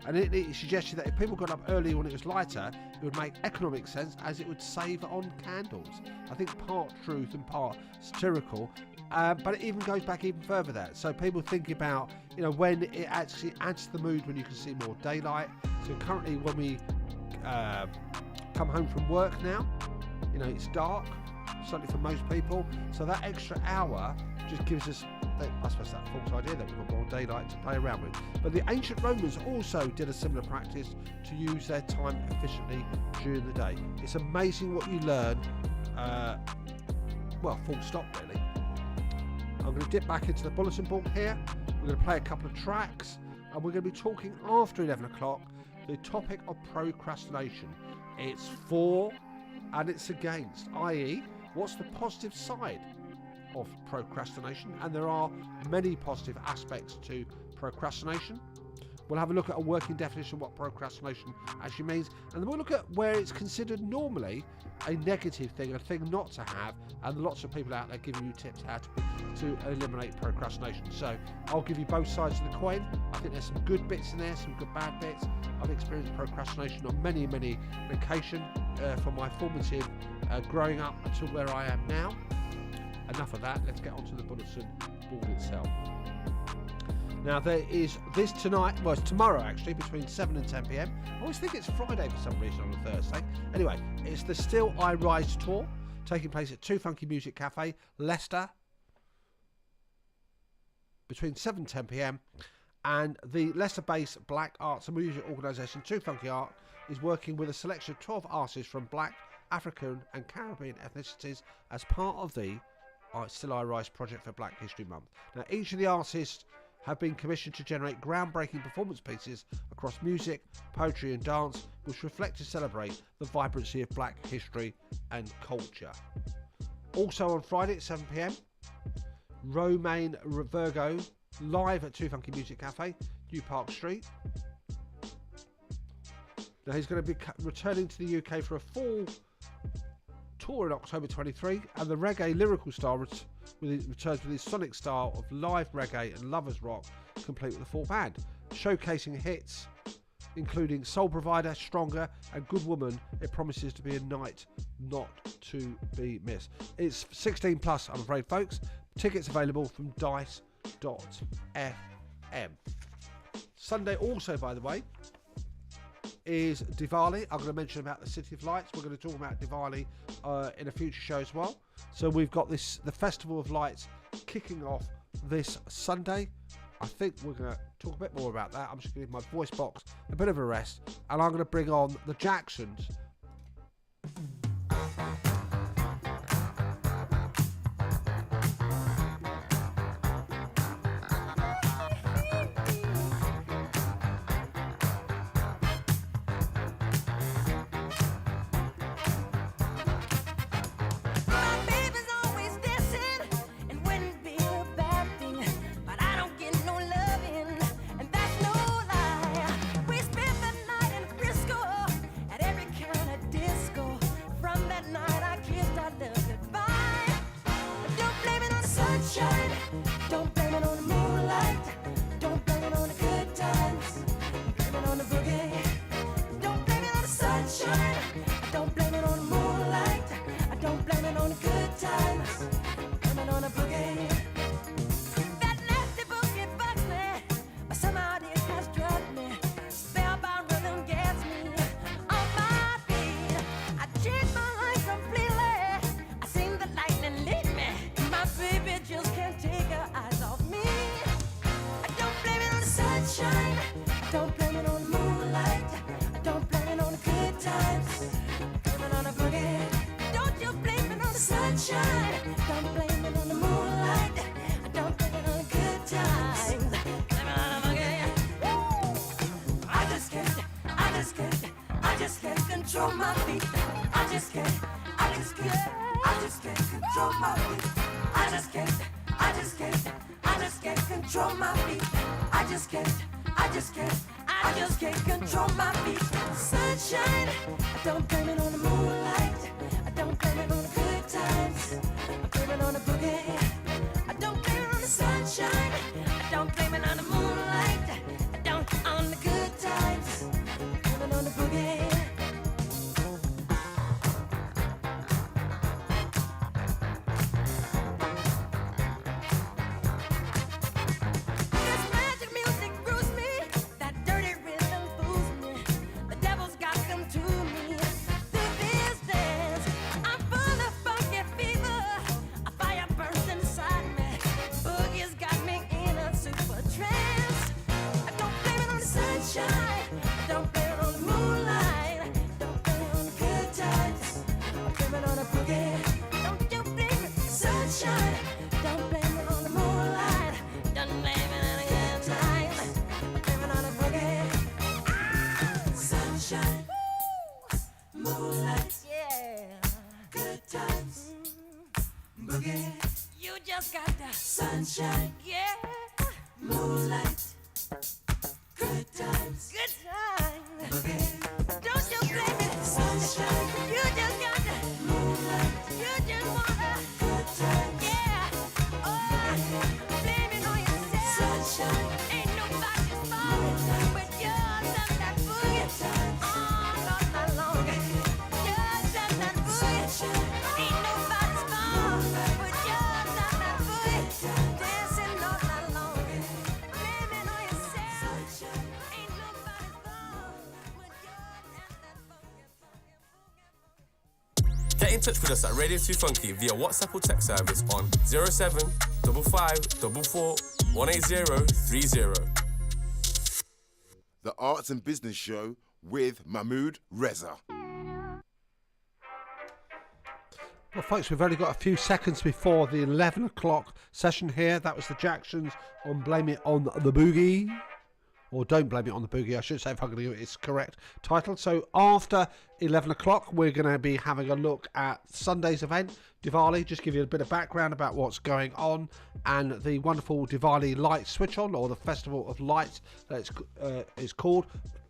and it suggested that if people got up early when it was lighter, it would make economic sense as it would save on candles. I think part truth and part satirical, but it even goes back even further there. So people think about, when it actually adds to the mood when you can see more daylight. So currently when we come home from work now, it's dark, certainly for most people. So that extra hour just gives us, I suppose, that false idea that we've got more daylight to play around with. But the ancient Romans also did a similar practice to use their time efficiently during the day. It's amazing what you learn. Full stop really. I'm going to dip back into the bulletin board here. We're going to play a couple of tracks, and we're going to be talking after 11 o'clock the topic of procrastination. It's for and it's against, i.e. what's the positive side of procrastination, and there are many positive aspects to procrastination. We'll have a look at a working definition of what procrastination actually means, and then we'll look at where it's considered normally a negative thing, a thing not to have, and lots of people out there giving you tips how to eliminate procrastination. So I'll give you both sides of the coin. I think there's some good bits in there, some good bad bits. I've experienced procrastination on many occasions from my formative growing up until where I am now. Enough of that, let's get onto the bulletin board itself. Now there is this tonight, well it's tomorrow actually, between 7 and 10 p.m. I always think it's Friday for some reason on a Thursday. Anyway, it's the Still I Rise tour, taking place at 2 Funky Music Cafe, Leicester, between 7 and 10 p.m. And the Leicester-based Black Arts and Music organisation 2 Funky Art is working with a selection of 12 artists from Black, African and Caribbean ethnicities as part of the Still I Rise project for Black History Month. Now each of the artists have been commissioned to generate groundbreaking performance pieces across music, poetry and dance, which reflect and celebrate the vibrancy of black history and culture. Also on Friday at 7 p.m, Romain Virgo live at 2 Funky Music Cafe, New Park Street. Now he's going to be returning to the UK for a full tour in October 23, and the reggae lyrical star returns with his sonic style of live reggae and lovers rock, complete with a full band, showcasing hits including Soul Provider, Stronger and Good Woman. It promises to be a night not to be missed. It's 16 plus, I'm afraid, folks. Tickets available from dice.fm. Sunday also, by the way, is Diwali. I'm going to mention about the City of Lights. We're going to talk about Diwali in a future show as well. So we've got the Festival of Lights kicking off this Sunday. I think we're going to talk a bit more about that. I'm just going to give my voice box a bit of a rest, and I'm going to bring on the Jacksons. Don't blame it on the moonlight. just can't control my feet. I just can't control my feet. I just can't control my feet. I just can't control my feet. Sunshine, I don't blame it on the moonlight. I don't blame it on the good times. I blame it on the boogie. I don't blame it on the sunshine. I don't blame it on the moonlight. I don't on the good times. I blame it on the boogie. Sunshine, yeah, moonlight, good times, boogie. Don't you blame it, sunshine. You just got the moonlight. You just wanna good times, yeah. Oh, blame it on yourself. Sunshine, ain't nobody's fault but yours and that boogie. All night long, yours and that boogie. Ain't nobody's fault but yours and that boogie. Dancing all night long, blaming on yourself. Ain't nobody's fault but yours and that boogie. Get in touch with us at Radio 2 Funky via WhatsApp or text service on 07554 18030. The Arts and Business Show with Mahmood Reza. Well, folks, we've only got a few seconds before the 11 o'clock session here. That was the Jacksons on Blame It on the Boogie. Or Don't Blame It on the Boogie, I should say, if I'm going to give it its correct title. So after 11 o'clock, we're going to be having a look at Sunday's event, Diwali. Just give you a bit of background about what's going on and the wonderful Diwali light switch on, or the Festival of Lights that it's called,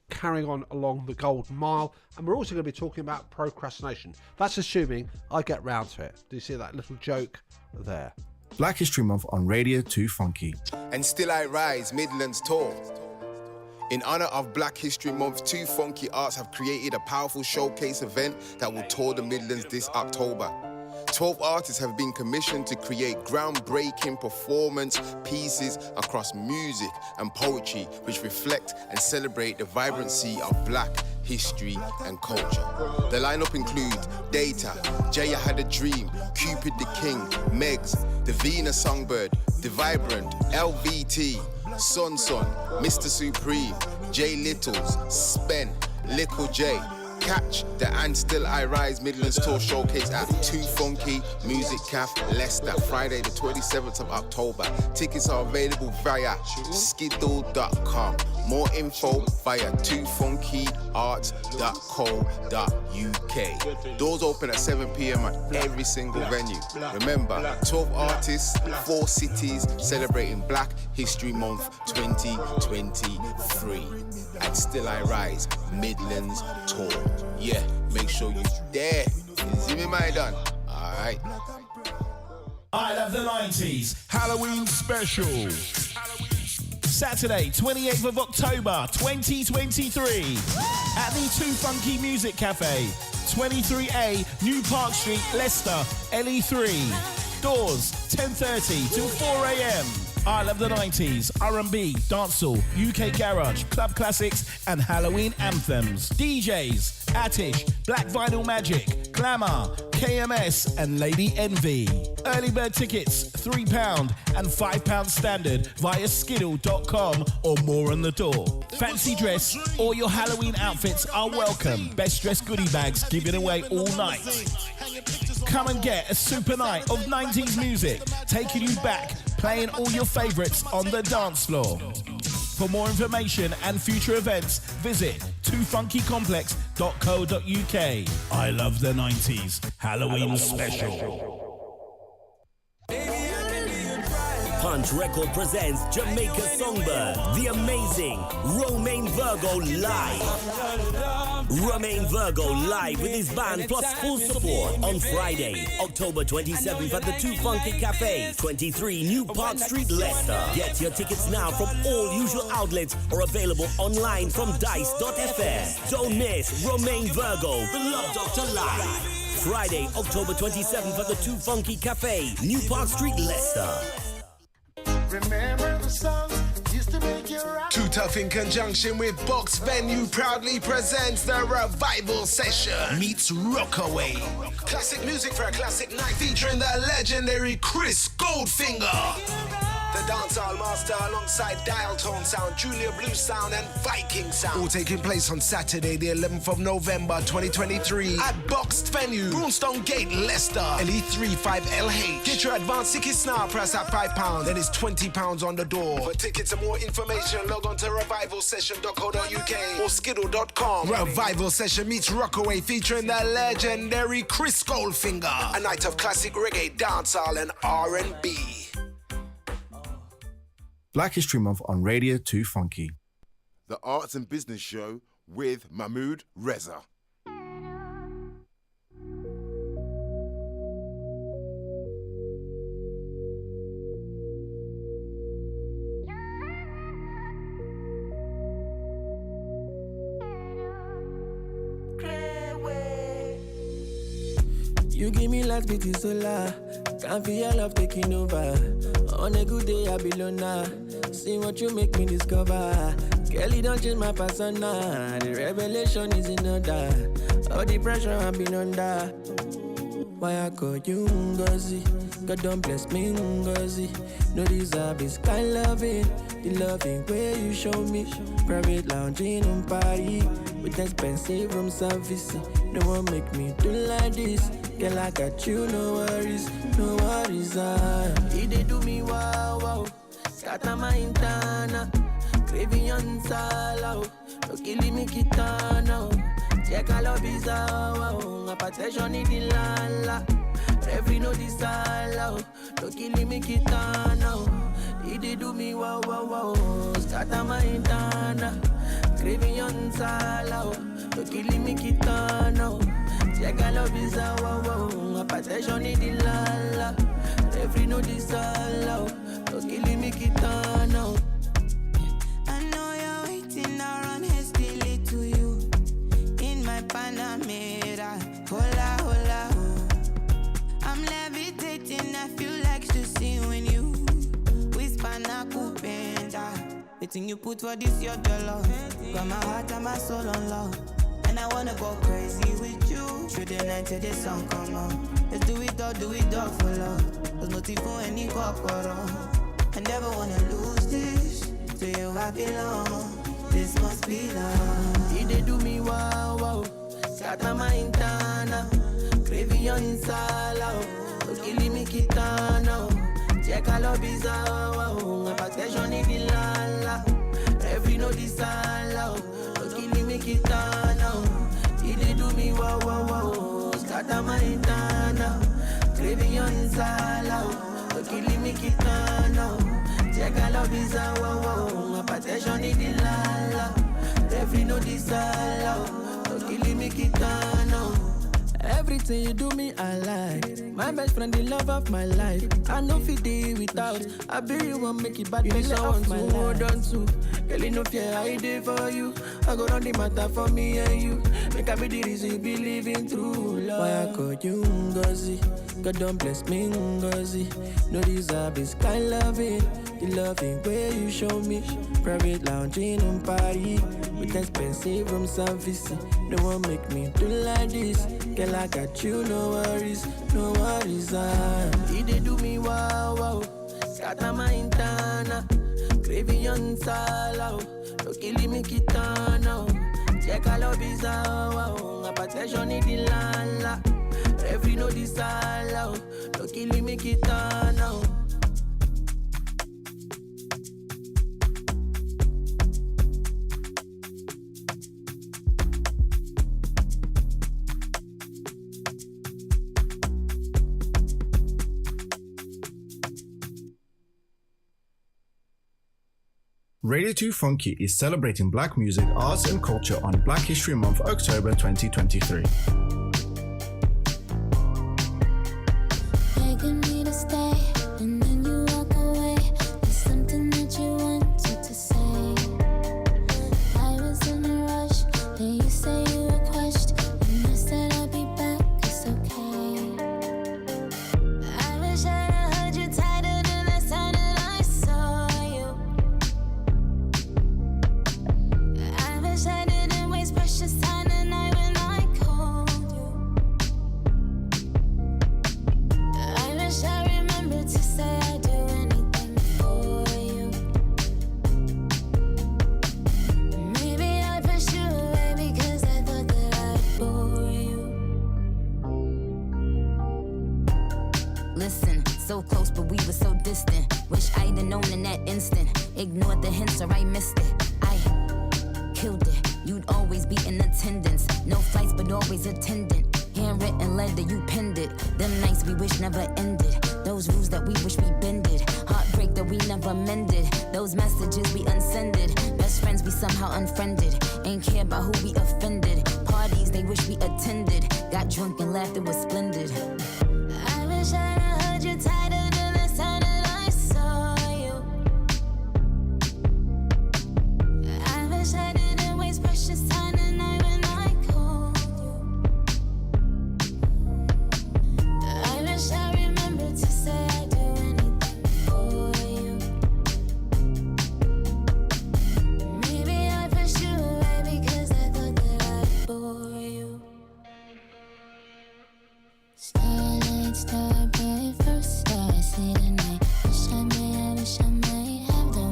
carrying on along the Golden Mile. And we're also going to be talking about procrastination. That's assuming I get round to it. Do you see that little joke there? Black History Month on Radio 2 Funky. And Still I Rise Midlands Tour. In honor of Black History Month, 2 Funky Arts have created a powerful showcase event that will tour the Midlands this October. 12 artists have been commissioned to create groundbreaking performance pieces across music and poetry, which reflect and celebrate the vibrancy of Black history and culture. The lineup includes Data, Jaya Had a Dream, Cupid the King, Megs, The Venus Songbird, The Vibrant, LVT, Sun, Mr. Supreme, J Littles, Spen, Little J. Catch the And Still I Rise Midlands Tour Showcase at 2 Funky Music Cafe, Leicester, Friday the 27th of October. Tickets are available via skiddle.com. More info via 2funkyarts.co.uk. Doors open at 7 p.m. at every single venue. Remember, 12 artists, 4 cities celebrating Black History Month 2023. And Still I Rise Midlands Tour. Yeah, make sure you're there. See me, my done. Alright. I Love the 90s Halloween Special. Saturday, 28th of October 2023 at the 2 Funky Music Cafe, 23A New Park Street, Leicester, LE3. Doors 10:30 till 4 a.m. I Love the 90s, R&B, dancehall, UK garage, club classics and Halloween anthems. DJs, Attish, Black Vinyl Magic, Glamour, KMS and Lady Envy. Early bird tickets, £3 and £5 standard via skiddle.com or more on the door. Fancy dress, all your Halloween outfits are welcome. Best dressed goodie bags given away all night. Come and get a super night of 90s music, taking you back, playing all your favourites on the dance floor. For more information and future events, visit twofunkycomplex.co.uk. I love the 90s. Halloween special. Punch Record presents Jamaica Songbird, the amazing Romain Virgo live. Romain Virgo live with his band plus full support on Friday, October 27th at the Too Funky Cafe, 23 New Park Street, Leicester. Get your tickets now from all usual outlets or available online from dice.fm. Don't miss Romain Virgo, the Love Doctor live. Friday, October 27th at the Too Funky Cafe, New Park Street, Leicester. Remember the song used to make you rock. Too Tough in conjunction with Box Venue proudly presents the Revival Session meets Rockaway. Classic music for a classic night featuring the legendary Chris Goldfinger. The dancehall master alongside Dial Tone Sound, Junior Blue Sound and Viking Sound. All taking place on Saturday, the 11th of November 2023 at Boxed Venue, Brownstone Gate, Leicester, LE35LH. Get your advance tickets now, price at £5, then it's £20 on the door. For tickets and more information, log on to revivalsession.co.uk or skiddle.com. Revival Session meets Rockaway featuring the legendary Chris Goldfinger. A night of classic reggae, dancehall and R&B. Black History Month on Radio 2 Funky. The Arts and Business Show with Mahmood Reza. You give me last bit is solar. Can't feel your love taking over. On a good day, I be loner. See what you make me discover. Kelly don't change my persona. The revelation is in order. All the pressure I've been under. Why I call you Ngozi? God don't bless me Ngozi. No deserve is kind loving. The loving way you show me. Private lounging on party. With expensive room service. No one make me do like this. Girl, I got you, no worries, no worries. He did do me wow, wow. Scatter my intana. Craving on sala. No killing me kitana. Check all of his wow. A protection in the lala. Every no disala. No killing me kitana. He did do me wow, wow, wow. Scatter my intana. Craving on sala. No killing me kitana. Check all of his wow. A protection in the lala. Every no disala. No killing me kitana. I know you're waiting around hastily to you. In my Panamera. Hola, hola, oh. I'm levitating, I feel like to see when you whisper na kupenda. The thing you put for this, your dollar. Got my heart and my soul on love. And I wanna go crazy with you. Through the night till the sun come on. Let's do it all for love. There's nothing for any corporal. I never wanna lose this. To you I belong. This must be love. He did do me wow, wow. Scatter my intana. Craving on insala. No killing me kitana. Check all of his wow. A protection in the lala. Every no disala. No killing me kitana. He did do me wow, wow, wow. Scatter my intana. Craving on insala. No killing me kitana. Check all of his wow. A protection in the lala. Every no disala. No killing me kitana. Everything you do me, I like. My best friend, the love of my life. I know if day without. I be you won't make it bad. You need someone to hold on to. Girl, you know fear I did for you. I go round the matter for me and you. Make I be the reason you be living through love. Why I call you Ngozi? God don't bless me Ngozi. No deserve is kind loving. The loving way you show me. Private lounging on party. With expensive room service. No one make me do like this. Girl, I got you, no worries, no worries. He did do me wow, wow. Scatter my intana. Craving on sala. No killing me kitana. Check all of his wow. A protection in the lala. Every no disala. No killing me kitana. Radio 2 Funky is celebrating black music, arts and culture on Black History Month, October 2023. Begging me to stay, and then you walk away. There's something that you wanted to say. I was in a rush, then you say you were crushed, and I said I'll be back, it's okay. I wish I heard you tighter than the sound that I saw you. I wish I didn't waste precious time the night when I called you. I wish I remembered to say I'd do anything for you. Maybe I pushed you away because I thought that I'd bore you. Listen, so close but we were so distant. Wish I'd have known in that instant. Ignored the hints or I missed it. I killed it. You'd always be in attendance. No flights but always attendant. Handwritten letter, you penned it. Them nights we wish never ended. Those rules that we wish we bended. Heartbreak that we never mended. Those messages we unsended. Best friends we somehow unfriended. Ain't care about who we offended. Parties they wish we attended. Got drunk and laughed, it was splendid. I wish I'd heard you tighter than the sound that I saw you. I wish I didn't waste precious time the night when I called you. I wish I remembered to say I'd do anything for you. Maybe I pushed you away because I thought that I'd bore you. Starlight, star bright, first star I see tonight. Wish I may have the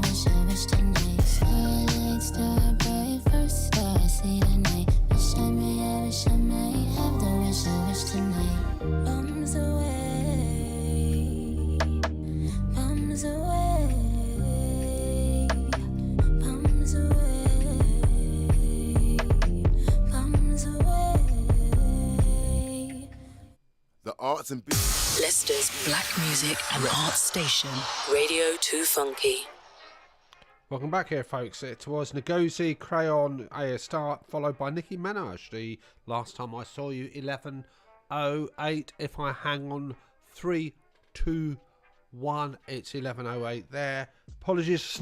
wish tonight. Starlight, star bright, first star I see tonight. Wish I may have the wish tonight. Bombs away, bombs away, bombs away, bombs away. The arts and business. Leicester's black music and arts station, Radio 2 Funky. Welcome back here, folks. It was Ngozi Crayon A Start, followed by Nicki Minaj. The last time I saw you, 11:08. If I hang on 3, 2, 1, it's 11:08 there. Apologies,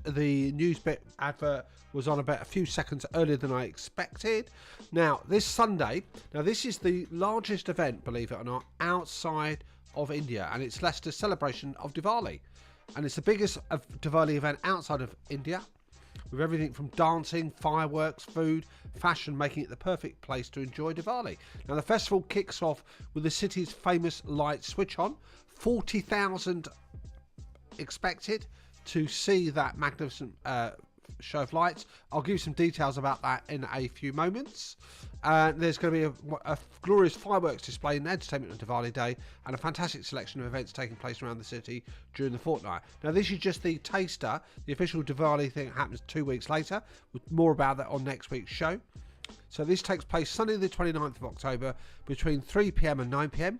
the news bit advert was on about a few seconds earlier than I expected. Now, this Sunday, this is the largest event, believe it or not, outside of India, and it's Leicester's celebration of Diwali. And it's the biggest Diwali event outside of India, with everything from dancing, fireworks, food, fashion, making it the perfect place to enjoy Diwali. Now, the festival kicks off with the city's famous light switch on. 40,000 expected to see that magnificent show of lights. I'll give you some details about that in a few moments. There's going to be a glorious fireworks display and entertainment on Diwali Day, and a fantastic selection of events taking place around the city during the fortnight. Now, this is just the taster. The official Diwali thing happens 2 weeks later, with more about that on next week's show. So this takes place Sunday the 29th of October between 3 p.m. and 9 p.m.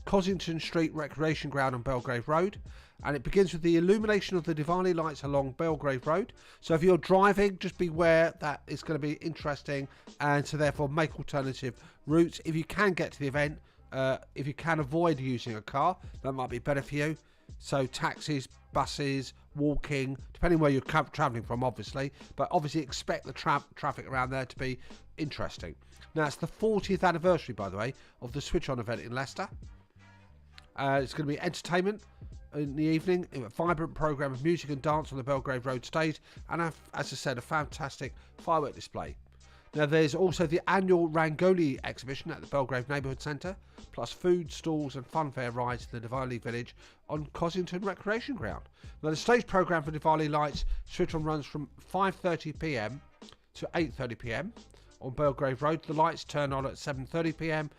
Cossington Street Recreation Ground on Belgrave Road, and it begins with the illumination of the Diwali lights along Belgrave Road. So if you're driving, just beware that it's going to be interesting, and so therefore make alternative routes. If you can get to the event, if you can avoid using a car, that might be better for you. So taxis, buses, walking, depending where you're travelling from, obviously, but obviously expect the traffic around there to be interesting. Now, it's the 40th anniversary, by the way, of the Switch On event in Leicester. It's going to be entertainment in the evening, a vibrant programme of music and dance on the Belgrave Road stage, and as I said, a fantastic firework display. Now, there's also the annual Rangoli exhibition at the Belgrave Neighbourhood Centre, plus food stalls and funfair rides to the Diwali village on Cossington Recreation Ground. Now, the stage programme for Diwali lights switch on runs from 5:30 p.m. to 8:30 p.m. on Belgrave Road. The lights turn on at 7:30 p.m.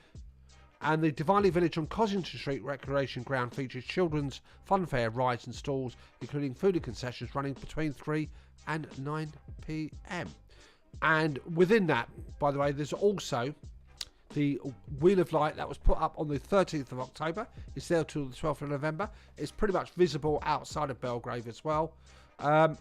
And the Diwali Village on Cossington Street Recreation Ground features children's funfair rides and stalls, including food and concessions running between 3 and 9 p.m. And within that, by the way, there's also the Wheel of Light that was put up on the 13th of October. It's there till the 12th of November. It's pretty much visible outside of Belgrave as well. And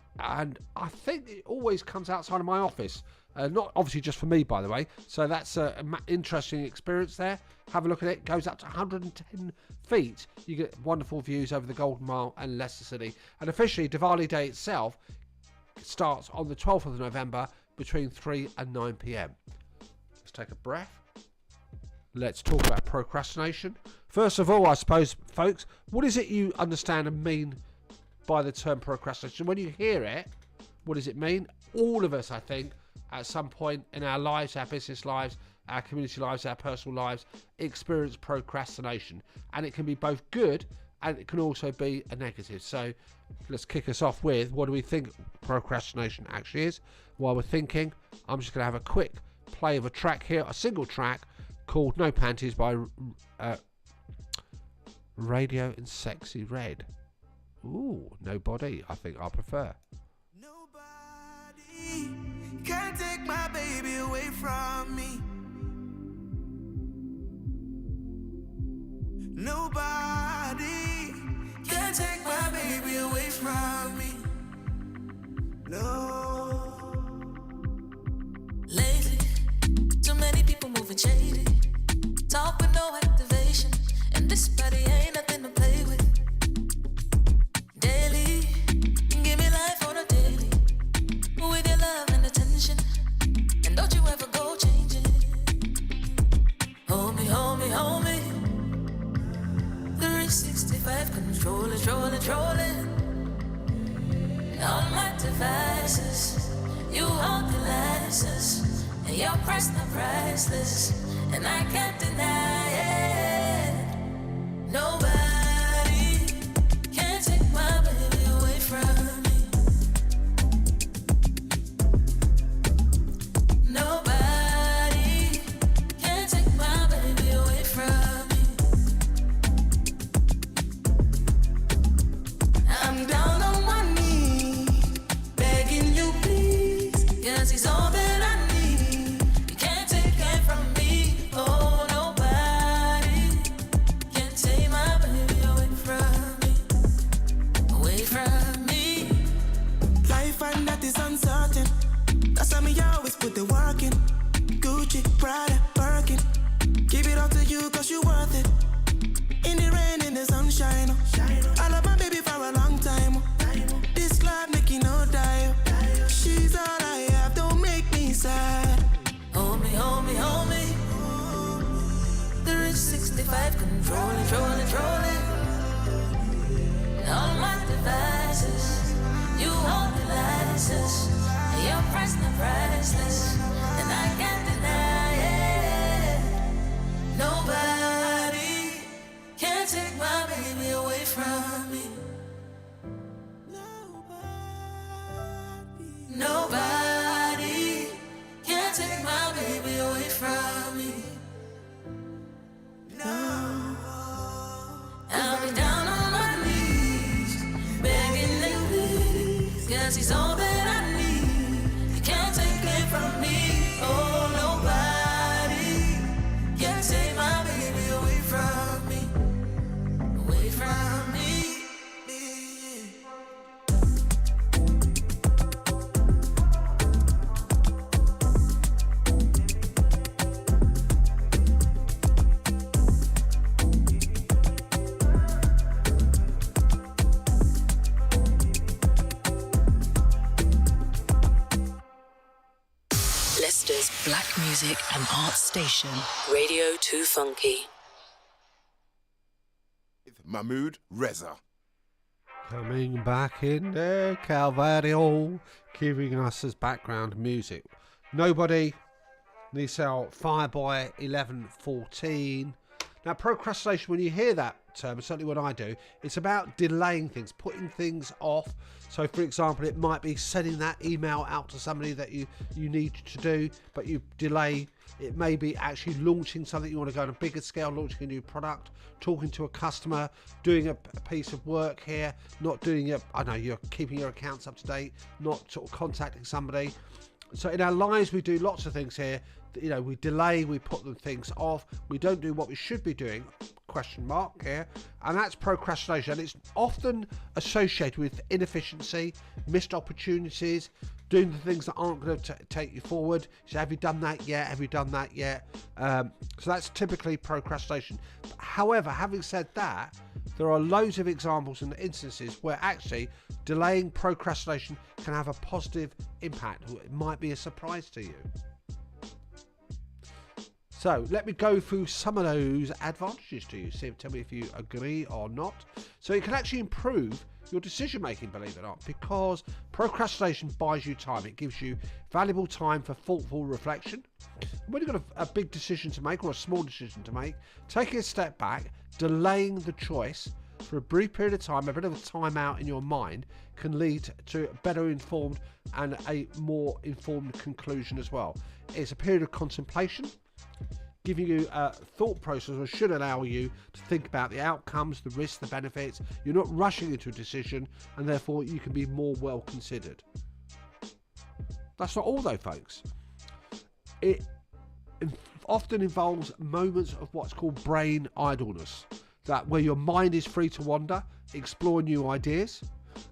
I think it always comes outside of my office. Not obviously just for me, by the way. So that's an interesting experience there. Have a look at it. It goes up to 110 feet. You get wonderful views over the Golden Mile and Leicester City. And officially, Diwali Day itself starts on the 12th of November between 3 and 9 p.m. Let's take a breath. Let's talk about procrastination. First of all, I suppose, folks, what is it you understand and mean by the term procrastination? When you hear it, what does it mean? All of us, I think, at some point in our lives, our business lives, our community lives, our personal lives, experience procrastination. And it can be both good and it can also be a negative. So let's kick us off with, what do we think procrastination actually is? While we're thinking, I'm just going to have a quick play of a track here, a single track called No Panties by Radio and Sexy Red. Ooh, Nobody, I think I prefer. Can't take my baby away from me. Nobody can take my baby away from me. No. Lately, too many people moving shady. Talk with no activation, and this body ain't nothing to play with. Daily, give me life on a daily. With your love and attention, and don't you ever go changing. Hold me, hold me, hold me. 365, controlling. All my devices, you hold the license, and your price not priceless, and I can't deny it. Nobody can take my baby away from me. Nobody can take my baby away from me. I'm down on my knees, begging you please, 'cause he's all that I need. You can't take it from me. Oh, nobody can take my baby away from me. Away from me. Life and that is uncertain. That's why me always put the work in. Gucci, Prada, Birkin. Give it all to you 'cause you worth it. In the rain, in the sunshine. I love my baby for a long time. This love making no die. She's all I have, don't make me sad. Hold me, hold me, hold me. 365, controlling. All my devices, you hold the license. Your price not priceless, and I can't deny it. Nobody can take my baby away from me. Nobody can take my baby away from me. No. I'll be down on my knees, begging you please, 'cause he's all that I need. You can't take it from me. Oh, nobody can take my baby away from me. Away from me. Leicester's Black Music and Arts Station, Radio 2 Funky. Mahmood Reza. Coming back in there, Calvario, giving us as background music. Nobody, Nissan Fireboy 1114. Now, procrastination, when you hear that term, certainly what I do, it's about delaying things, putting things off. So, for example, it might be sending that email out to somebody that you need to do, but you delay. It may be actually launching something you want to go on a bigger scale, launching a new product, talking to a customer, doing a piece of work here, not doing it. I know you're keeping your accounts up to date, not sort of contacting somebody. So in our lives, we do lots of things here. You know, we delay, we put them things off, we don't do what we should be doing. question mark here, and that's procrastination. It's often associated with inefficiency, missed opportunities, doing the things that aren't going to take you forward. So have you done that yet? Have you done that yet? So that's typically procrastination. However, having said that, there are loads of examples and instances where actually delaying procrastination can have a positive impact. It might be a surprise to you. So let me go through some of those advantages to you. Tell me if you agree or not. So it can actually improve your decision making, believe it or not, because procrastination buys you time. It gives you valuable time for thoughtful reflection. When you've got a big decision to make or a small decision to make, taking a step back, delaying the choice for a brief period of time, a bit of a time out in your mind, can lead to a better informed and a more informed conclusion as well. It's a period of contemplation, giving you a thought process, or should allow you to think about the outcomes, the risks, the benefits. You're not rushing into a decision, and therefore you can be more well considered. That's not all though, folks. It often involves moments of what's called brain idleness, that where your mind is free to wander, explore new ideas.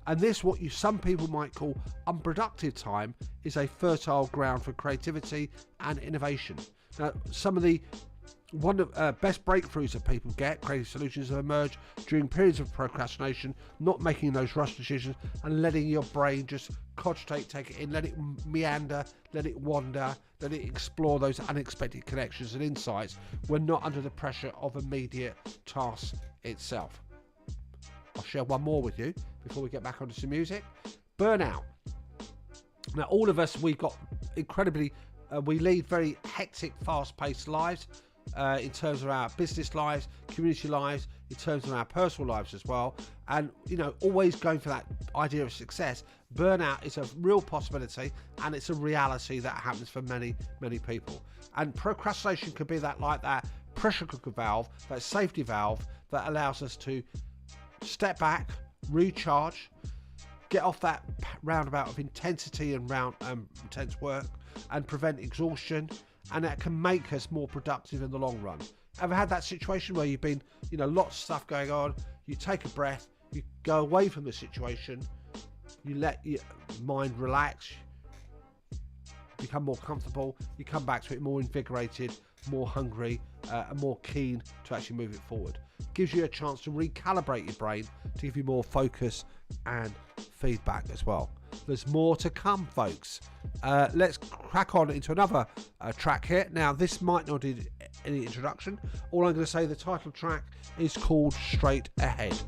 And this, what some people might call unproductive time, is a fertile ground for creativity and innovation. Now, some of the best breakthroughs that people get, creative solutions, have emerged during periods of procrastination, not making those rush decisions and letting your brain just cogitate, take it in, let it meander, let it wander, let it explore those unexpected connections and insights when not under the pressure of immediate tasks itself. I'll share one more with you before we get back onto some music. Burnout. Now, all of us, we've got incredibly we lead very hectic, fast-paced lives in terms of our business lives, community lives, in terms of our personal lives as well. And, always going for that idea of success. Burnout is a real possibility, and it's a reality that happens for many, many people. And procrastination could be that pressure cooker valve, that safety valve that allows us to step back, recharge, get off that roundabout of intensity and intense work, and prevent exhaustion, and that can make us more productive in the long run. Ever had that situation where you've been, lots of stuff going on, you take a breath, you go away from the situation, you let your mind relax, become more comfortable, you come back to it more invigorated, more hungry, and more keen to actually move it forward. Gives you a chance to recalibrate your brain to give you more focus and feedback as well. There's more to come, folks. Let's crack on into another track here. Now, this might not need any introduction. All I'm going to say, the title track is called Straight Ahead.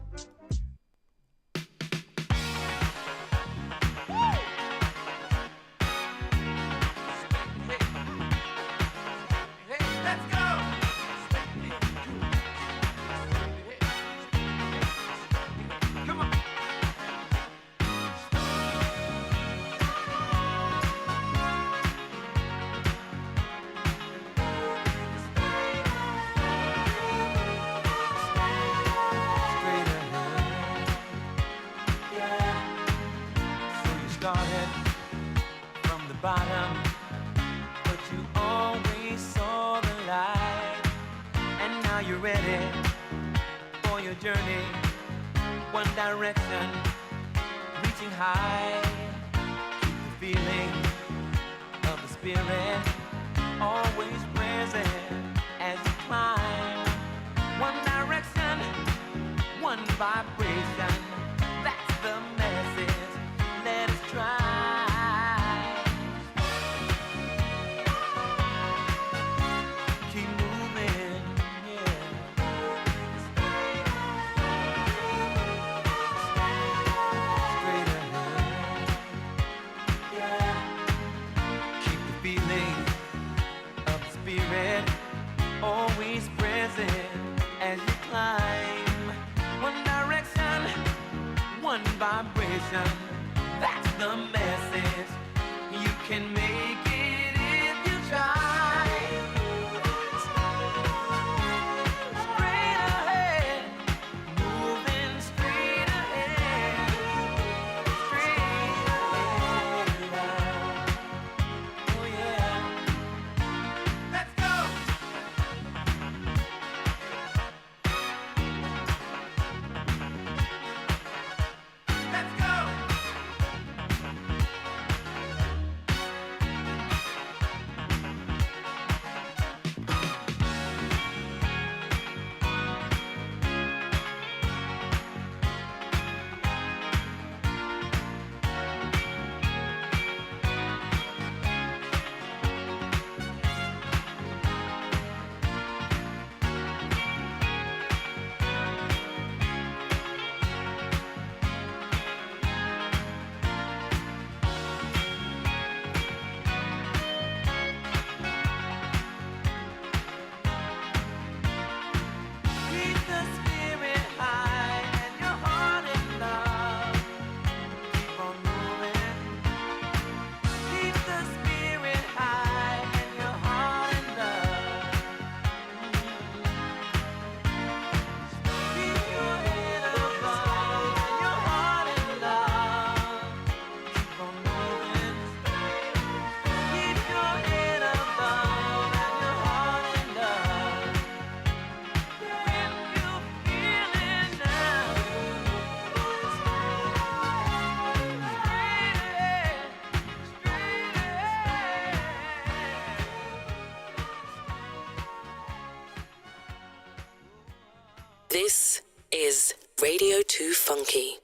This is Radio 2 Funky.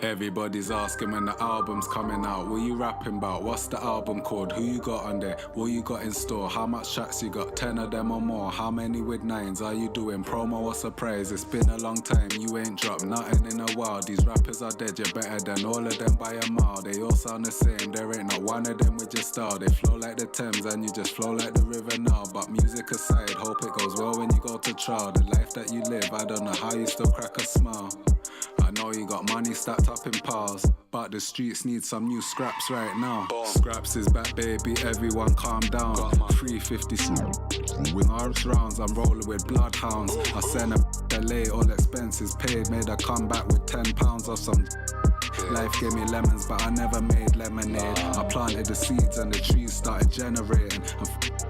Everybody's asking when the album's coming out. What you rapping about? What's the album called? Who you got on there? What you got in store? How much tracks you got? 10 of them or more? How many with 9s are you doing? Promo or surprise? It's been a long time, you ain't dropped nothing in a while. These rappers are dead, you're better than all of them by a mile. They all sound the same, there ain't not one of them with your style. They flow like the Thames and you just flow like the river now. But music aside, hope it goes well when you go to trial. The life that you live, I don't know how you still crack a smile. I know you got money stacked up in piles, but the streets need some new scraps right now. Scraps is back, baby, everyone calm down. 350 with arms rounds, I'm rolling with bloodhounds. I sent a LA, all expenses paid, made a comeback with £10 or some. Life gave me lemons, but I never made lemonade. I planted the seeds and the trees started generating.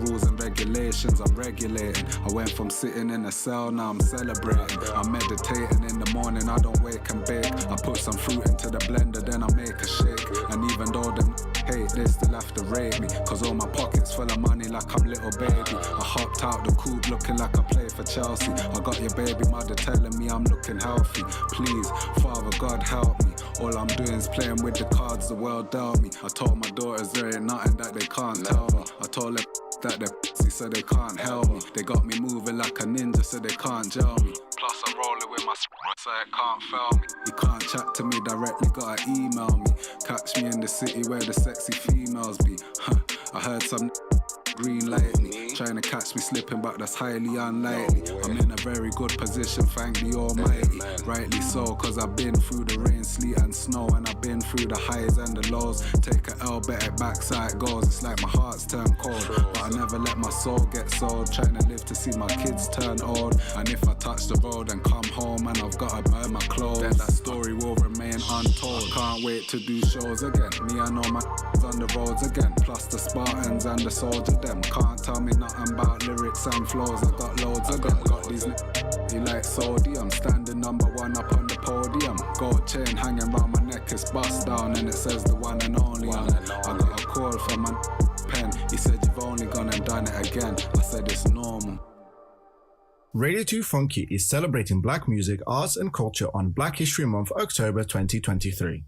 Rules and regulations, I'm regulating. I went from sitting in a cell, now I'm celebrating. I'm meditating in the morning, I don't wake and bake. I put some fruit into the blender, then I make a shake. And even though them hate, they still have to rate me. Cause all my pockets full of money like I'm little baby. I hopped out the coop looking like I play for Chelsea. I got your baby mother telling me I'm looking healthy. Please, Father God help me. All I'm doing is playing with the cards the world dealt me. I told my daughters there ain't nothing that they can't tell me. I told them that they're pussy so they can't help me. They got me moving like a ninja so they can't gel me. Plus I'm rolling with my so it can't fail me. You can't chat to me directly, gotta email me. Catch me in the city where the sexy females be. I heard some green light me, trying to catch me slipping, but that's highly unlikely. I'm in a very good position, thank the Almighty. Rightly so, cause I've been through the rain, sleet and snow, and I've been through the highs and the lows. Take a L, bet it back so it goes. It's like my heart's turned cold, but I never let my soul get sold. Trying to live to see my kids turn old. And if I touch the road and come home and I've got to burn my clothes, then that story will remain untold. Can't wait to do shows again. Me, I know my on the roads again. Plus the Spartans and the soldier them. Can't tell me nothing about lyrics and flows. I got loads of them. Got these you like sodium. Standing number one up on the podium. Gold chain hanging round my neck, it's bust down and it says the one and only on it. I got a call from my pen. He said you've only gone and done it again. I said it's normal. Radio 2 Funky is celebrating black music, arts and culture on Black History Month, October 2023.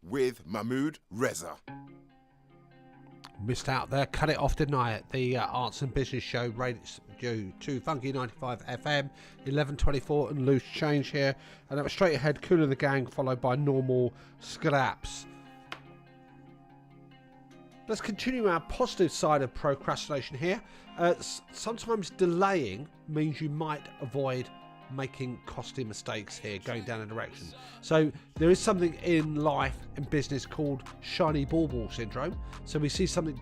With Mahmood Reza. Missed out there, cut it off, didn't I? At the Arts and Business Show, Radio 2 Funky 95 FM, 11:24 and loose change here. And that was straight ahead, Kool and the Gang, followed by Normal Scraps. Let's continue our positive side of procrastination here. Sometimes delaying means you might avoid making costly mistakes here, going down a direction. So there is something in life and business called shiny bauble syndrome. So we see something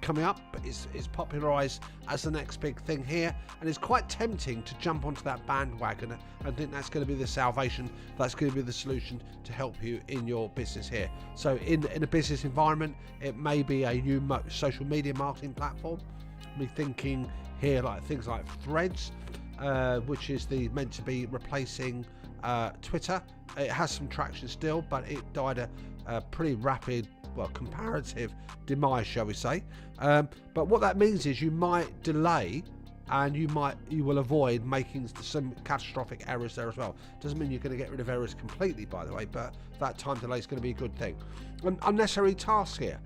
coming up, but it's popularized as the next big thing here, and it's quite tempting to jump onto that bandwagon and think that's going to be the salvation, that's going to be the solution to help you in your business here. So in a business environment, it may be a new social media marketing platform. Me thinking here like things like Threads, which is meant to be replacing Twitter. It has some traction still, but it died a pretty rapid, comparative demise, shall we say. But what that means is you might delay, and you will avoid making some catastrophic errors there as well. Doesn't mean you're going to get rid of errors completely, by the way, but that time delay is going to be a good thing. Unnecessary tasks here.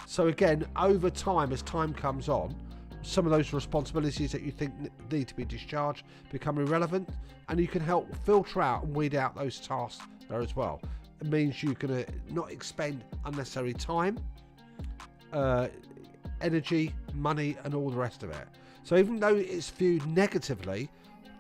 So again, over time, as time comes on, some of those responsibilities that you think need to be discharged become irrelevant, and you can help filter out and weed out those tasks there as well. It means you're going to not expend unnecessary time, energy, money, and all the rest of it. So even though it's viewed negatively,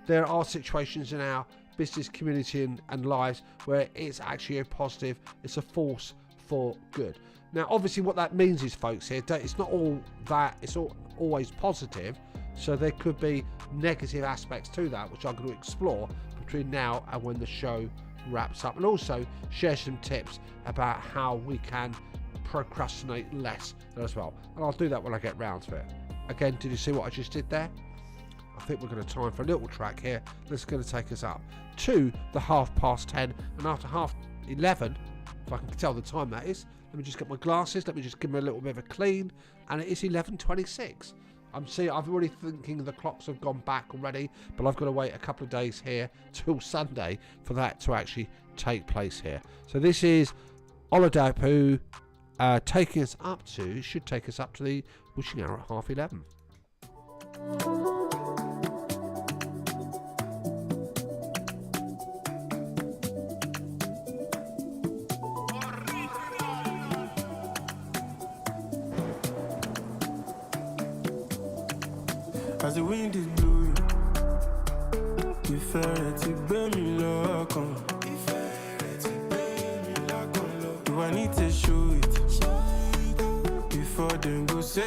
there are situations in our business community and lives where it's actually a positive, it's a force for good. Now, obviously what that means is, folks, here, it's not all that, it's always positive. So there could be negative aspects to that, which I'm going to explore between now and when the show wraps up, and also share some tips about how we can procrastinate less as well. And I'll do that when I get round to it. Again, did you see what I just did there? I think we're going to time for a little track here that's going to take us up to the 10:30, and after 11:30, if I can tell the time that is, let me just get my glasses, let me just give them a little bit of a clean, and it is 11:26. I'm already thinking the clocks have gone back already, but I've got to wait a couple of days here till Sunday for that to actually take place here. So this is Oladapo should take us up to the wishing hour at 11:30. As the wind is blowing, ìfẹ́ rẹ̀ ti gbé mi lọ́kàn. Do I need to show it before them go say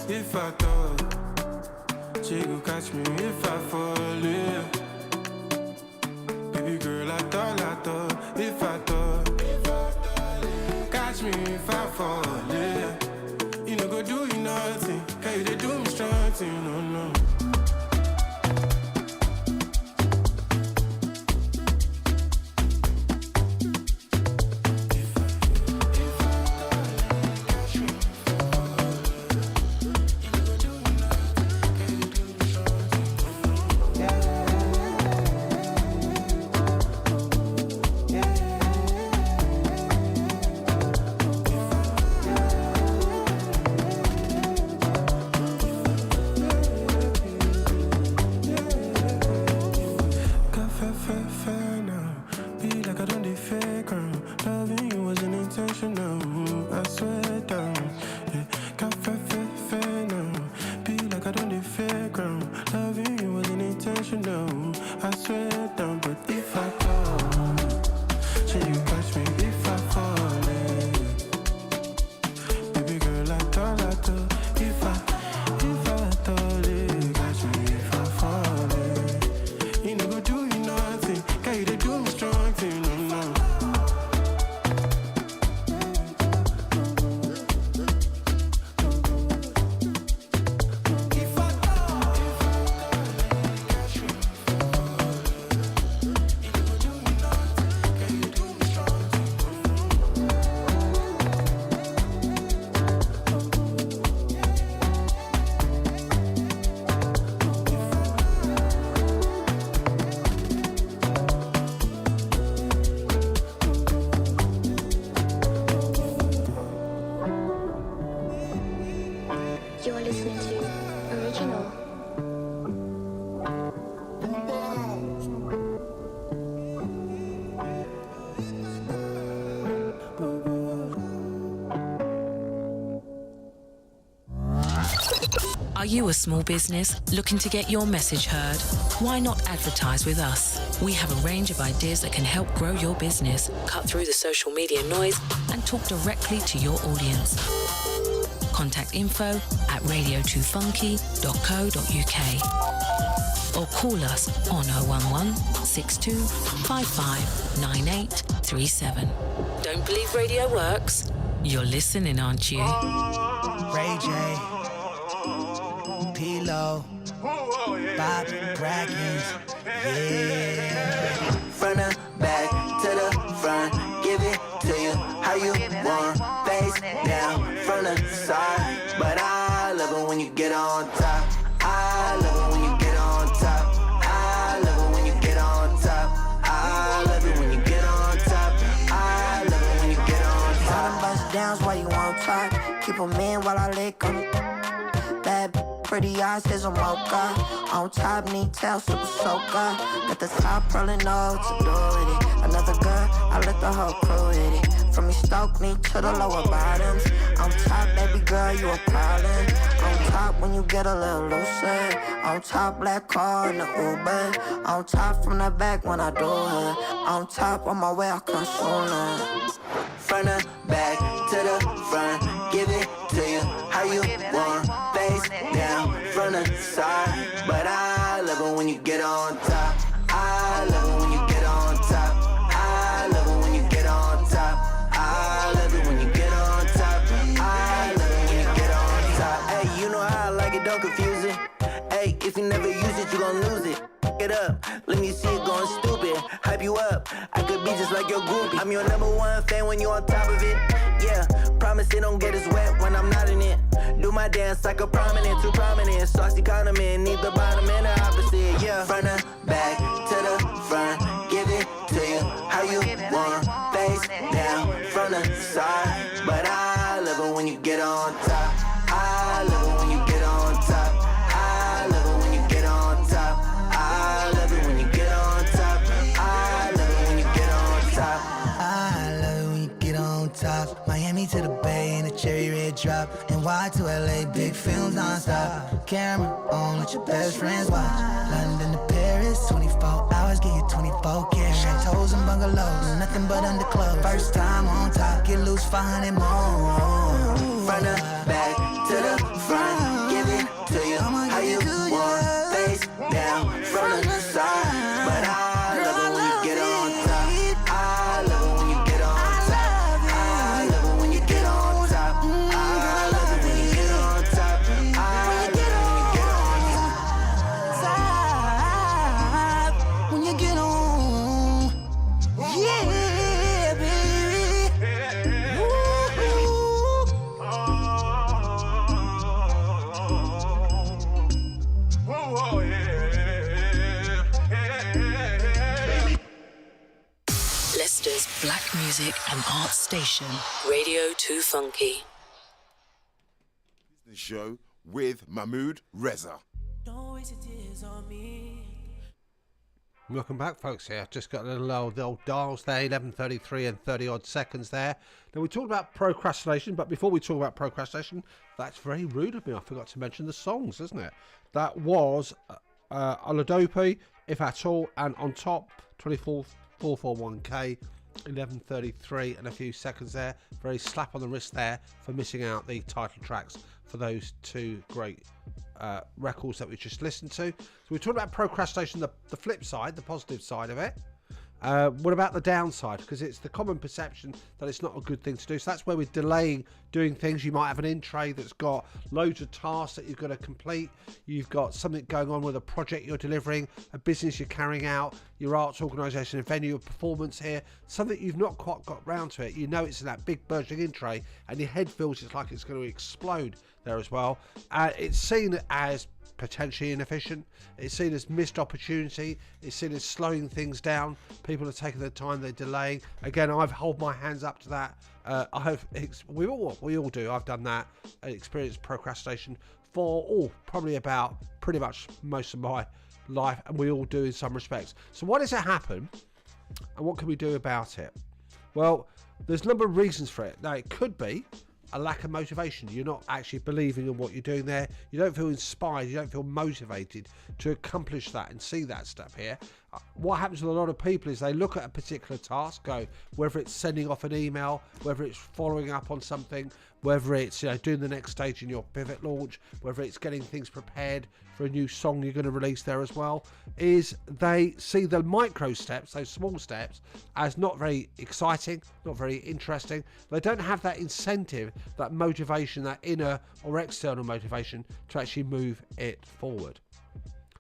if I thought she go catch me if I fall in. Baby girl, I thought if I thought catch me if I fall in. You know go do you nothing, can you do me strong thing, no. Are you a small business looking to get your message heard? Why not advertise with us? We have a range of ideas that can help grow your business, cut through the social media noise, and talk directly to your audience. Contact info@radio2funky.co.uk or call us on 011 62 55 9837. Don't believe radio works? You're listening, aren't you? Ray J, P-Lo, Bob Brackens, yeah. Front to back to the front, give it to you how you want. Face down, from the side, but I love it when you get on top. I love it when you get on top. I love it when you get on top. I love it when you get on top. I love it when you get on top. Tell them bust downs while you on top. Keep them in while I lick them. Bad pretty eyes, there's a mocha. On top, need tail, super soaker. Got the top rolling, know what to do with it. Another girl, I let the whole crew hit it. From me stoke me to the lower bottoms. On top, baby girl, you a problem. On top, when you get a little looser. On top, black car in the Uber. On top, from the back when I do it. On top, on my way, I come sooner. Front to back to the front, give it to you how you want. Face down, from the side, but I love it when you get on top. I love it when you get on top. I love it when you get on top. I love it when you get on top. I love it when you get on top. like it, don't confuse it. Hey, if you never use it, you gon' lose it. It up, let me see it going stupid. Hype you up, I could be just like your groupie. I'm your number one fan when you on top of it. Yeah, promise it don't get as wet when I'm not in it. Do my dance like a prominent, too prominent. Saucy condiment, need the bottom and the opposite. Yeah, front to back to the front, give it to you how you want. Face down from the side, but I love it when you get on top. I love it when you get on top. I love it when you get on top. I love it when you get on top. I love it when you get on top. I love it when you get on top. Miami to the Bay in a cherry red drop. NY to LA, big films non-stop. Camera on, let your best friends watch. London to Paris, 24 hours, get you 24 carats. Chateaus and bungalows, nothing but underclothes. First time on top, get loose, 500 more. Front to back to the front, give it to you how you want. Face down from the side, but I love it when you get on top. I love it when you get on top. I love it when you get on top. I love it when you get on top. I love it when you get on top. When you get on, yeah, baby. Woo. Leicester's Black Music and Arts Station, Radio 2 Funky. The show with Mahmood Reza. Don't waste your tears on me. Welcome back, folks. Here, just got a little the old dials there, 11:33 and 30 odd seconds there. Now we talked about procrastination, but before we talk about procrastination, that's very rude of me. I forgot to mention the songs, isn't it? That was Oladope, If At All, and on top 24441K, 11:33 and a few seconds there. Very slap on the wrist there for missing out the title tracks for those two great records that we just listened to. So we talked about procrastination, the flip side, the positive side of it. What about the downside? Because it's the common perception that it's not a good thing to do. So that's where we're delaying doing things. You might have an in tray that's got loads of tasks that you've got to complete. You've got something going on with a project you're delivering, a business you're carrying out, your arts organisation, a venue, a performance here, something you've not quite got round to it. You know it's in that big burgeoning in tray and your head feels it's like it's going to explode there as well. It's seen as potentially inefficient. It's seen as missed opportunity. It's seen as slowing things down. People are taking their time, they're delaying. Again, I've held my hands up to that. We all do. I've done that. Experienced procrastination for probably about pretty much most of my life, and we all do in some respects. So why does it happen, and what can we do about it? Well, there's a number of reasons for it. Now, it could be a lack of motivation. You're not actually believing in what you're doing there. You don't feel inspired. You don't feel motivated to accomplish that and see that step here. What happens with a lot of people is they look at a particular task, whether it's sending off an email, whether it's following up on something, whether it's doing the next stage in your pivot launch, whether it's getting things prepared for a new song you're going to release there as well, is they see the micro steps, those small steps, as not very exciting, not very interesting. They don't have that incentive, that motivation, that inner or external motivation to actually move it forward.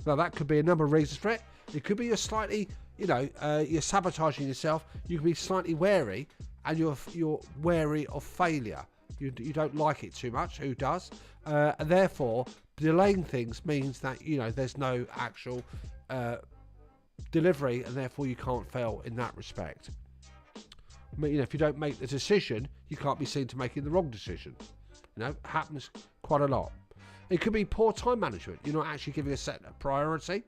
Now that could be a number of reasons for it. It could be you're slightly, you're sabotaging yourself. You can be slightly wary, and you're wary of failure. You don't like it too much. Who does? And therefore, delaying things means that there's no actual delivery, and therefore you can't fail in that respect. If you don't make the decision, you can't be seen to making the wrong decision. It happens quite a lot. It could be poor time management. You're not actually giving a set priority.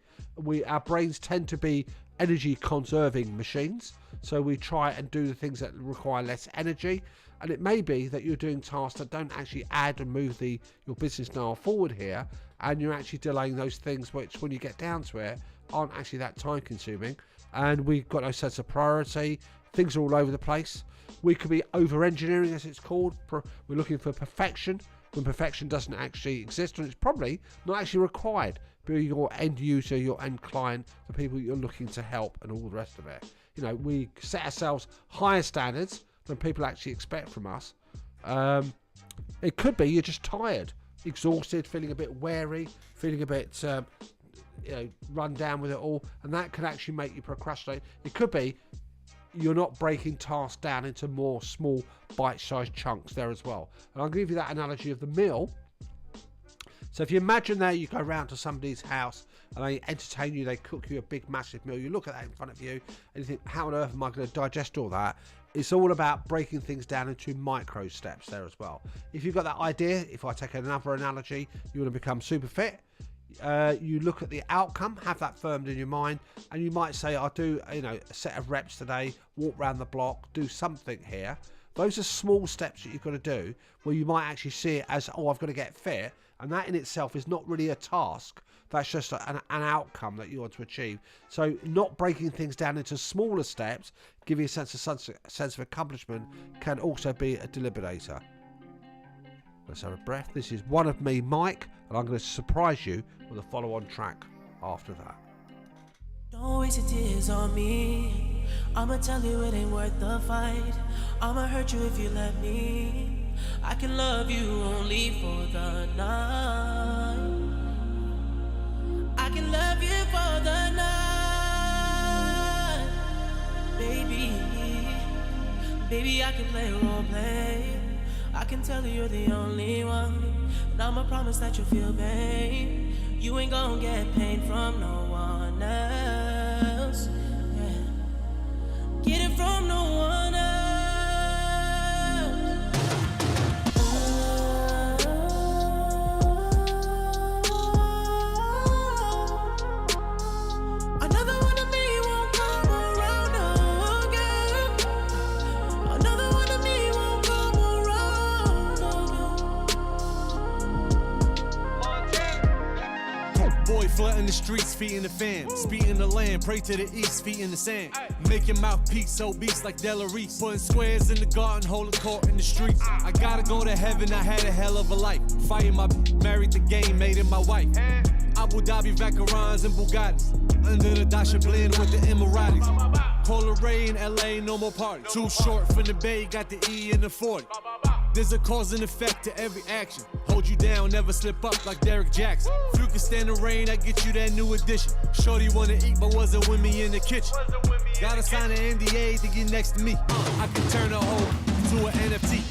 Our brains tend to be energy conserving machines, so we try and do the things that require less energy. And it may be that you're doing tasks that don't actually add and move your business dial forward here, and you're actually delaying those things which, when you get down to it, aren't actually that time consuming. And we've got no sense of priority. Things are all over the place. We could be over engineering, as it's called. We're looking for perfection when perfection doesn't actually exist, and it's probably not actually required by your end user, your end client, the people you're looking to help, and all the rest of it. We set ourselves higher standards than people actually expect from us. It could be you're just tired. exhausted, feeling a bit wary, feeling a bit run down with it all, and that can actually make you procrastinate. It could be you're not breaking tasks down into more small bite-sized chunks there as well. And I'll give you that analogy of the meal. So if you imagine there, you go round to somebody's house and they entertain you, they cook you a big massive meal, you look at that in front of you and you think, how on earth am I going to digest all that? It's all about breaking things down into micro steps there as well. If you've got that idea, if I take another analogy, you want to become super fit, you look at the outcome, have that firmed in your mind, and you might say, I'll do a set of reps today, walk around the block, do something here. Those are small steps that you've got to do where you might actually see it as, I've got to get fit, and that in itself is not really a task. That's just an outcome that you want to achieve. So not breaking things down into smaller steps, give you a sense of accomplishment, can also be a debilitator. Let's have a breath. This is One of Me, Mike, and I'm going to surprise you with a follow-on track after that. Don't waste your tears on me. I'ma tell you it ain't worth the fight. I'ma hurt you if you let me. I can love you only for the night. I can love you for the night. Baby, I can play role play. I can tell you you're the only one, and I'ma promise that you'll feel pain. You ain't gonna get pain from no one else. Yeah. Get it from no one else. Another one of me won't come around again. Another one of me won't come around again. Boy flooding the streets, feet in the fan. Speed in the land, pray to the east, feet in the sand. Make your mouthpiece obese like Delarice. Putting squares in the garden, holding court in the streets. I gotta go to heaven, I had a hell of a life. Fighting my married the game, made it my wife. Abu Dhabi, Vacarons, and Bugattis. Under the Dasha blend with the Emiratis. Polar Ray in LA, no more party. Too short from the Bay, got the E in the 40. There's a cause and effect to every action. Hold you down, never slip up like Derek Jackson. If you can stand the rain, I get you that new edition. Shorty wanna eat, but wasn't with me in the kitchen. Gotta sign an NDA to get next to me. I can turn a hoe to an NFT.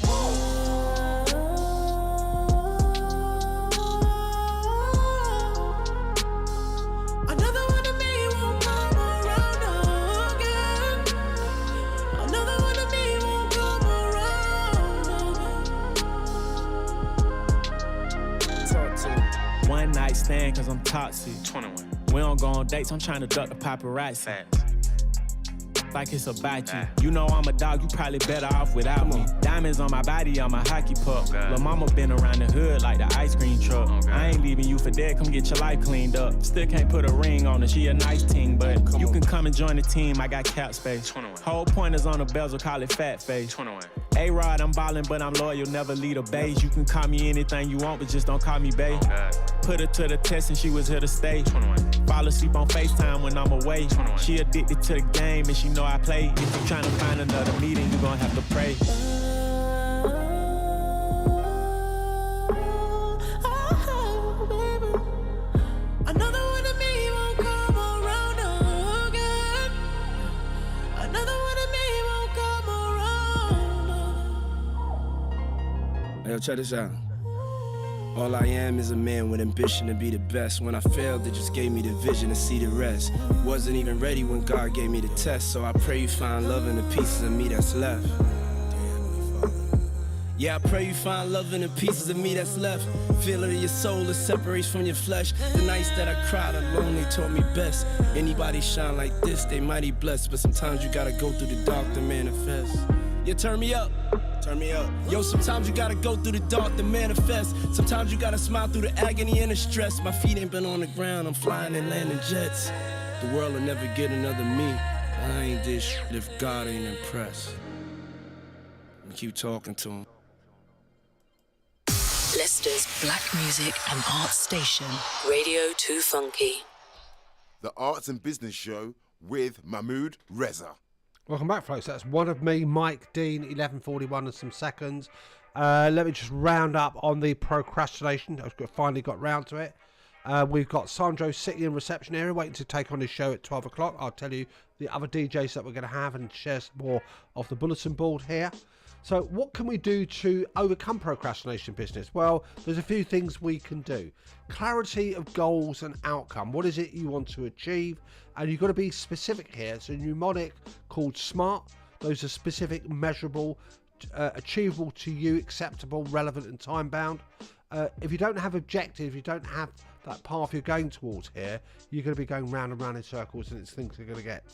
One night stand cause I'm toxic. 21. We don't go on dates, I'm trying to duck the paparazzi. Like it's about you. You know I'm a dog, you probably better off without me. Diamonds on my body, I'm a hockey puck. Lil' mama been around the hood like the ice cream truck. I ain't leaving you for dead, come get your life cleaned up. Still can't put a ring on her, she a nice team, but you can come and join the team, I got cap space. 21. Whole pointers on the bezel, call it fat face. 21. A-Rod, I'm ballin', but I'm loyal, never lead a beige. You can call me anything you want, but just don't call me bae. Put her to the test and she was here to stay. 21. Fall asleep on FaceTime when I'm away. 21. She addicted to the game and she know I play. If you tryna find another meeting, you gon' have to pray. Another one of me won't come around again. Another one of me won't come around. Hey, yo, check this out. All I am is a man with ambition to be the best. When I failed, it just gave me the vision to see the rest. Wasn't even ready when God gave me the test, so I pray you find love in the pieces of me that's left. Yeah, I pray you find love in the pieces of me that's left. Feel it in your soul that separates from your flesh. The nights that I cried alone, they taught me best. Anybody shine like this, they mighty blessed. But sometimes you gotta go through the dark to manifest. Yeah, turn me up. Turn me up. Yo, sometimes you gotta go through the dark to manifest. Sometimes you gotta smile through the agony and the stress. My feet ain't been on the ground, I'm flying and landing jets. The world will never get another me. I ain't this shit if God ain't impressed. And keep talking to him. Leicester's black music and arts station, Radio 2 Funky. The Arts and Business Show with Mahmood Reza. Welcome back, folks. That's One of Me, Mike Dean, 11:41 and some seconds. Let me just round up on the procrastination. I've finally got round to it. We've got Sandro sitting in reception area waiting to take on his show at 12 o'clock. I'll tell you the other DJs that we're going to have and share some more of the bulletin board here. So what can we do to overcome procrastination business? Well, there's a few things we can do. Clarity of goals and outcome. What is it you want to achieve? And you've got to be specific here. It's a mnemonic called SMART. Those are specific, measurable, achievable to you, acceptable, relevant and time bound. If you don't have objective, you don't have that path you're going towards here, you're going to be going round and round in circles, and things are going to get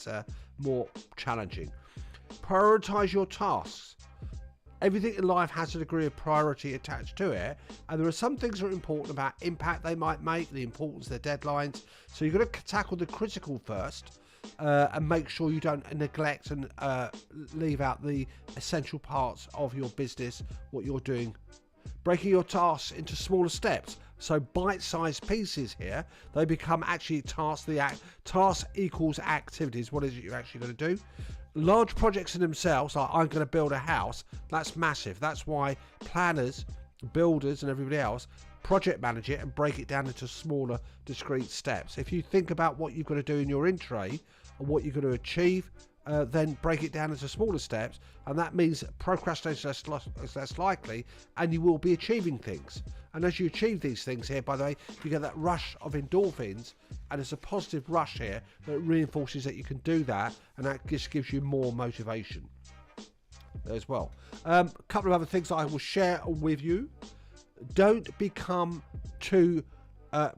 more challenging. Prioritize your tasks. Everything in life has a degree of priority attached to it, and there are some things that are important about impact they might make, the importance of their deadlines. So you've got to tackle the critical first, and make sure you don't neglect and leave out the essential parts of your business, what you're doing. Breaking your tasks into smaller steps, so bite-sized pieces here, they become actually tasks. Task equals activities. What is it you're actually going to do? Large projects in themselves, like I'm going to build a house, that's massive. That's why planners, builders and everybody else project manage it and break it down into smaller discrete steps. If you think about what you've got to do in your in-tray and what you're going to achieve, then break it down into smaller steps, and that means procrastination is less likely, and you will be achieving things. And as you achieve these things here, by the way, you get that rush of endorphins, and it's a positive rush here that reinforces that you can do that, and that just gives you more motivation as well. A couple of other things I will share with you. Don't become too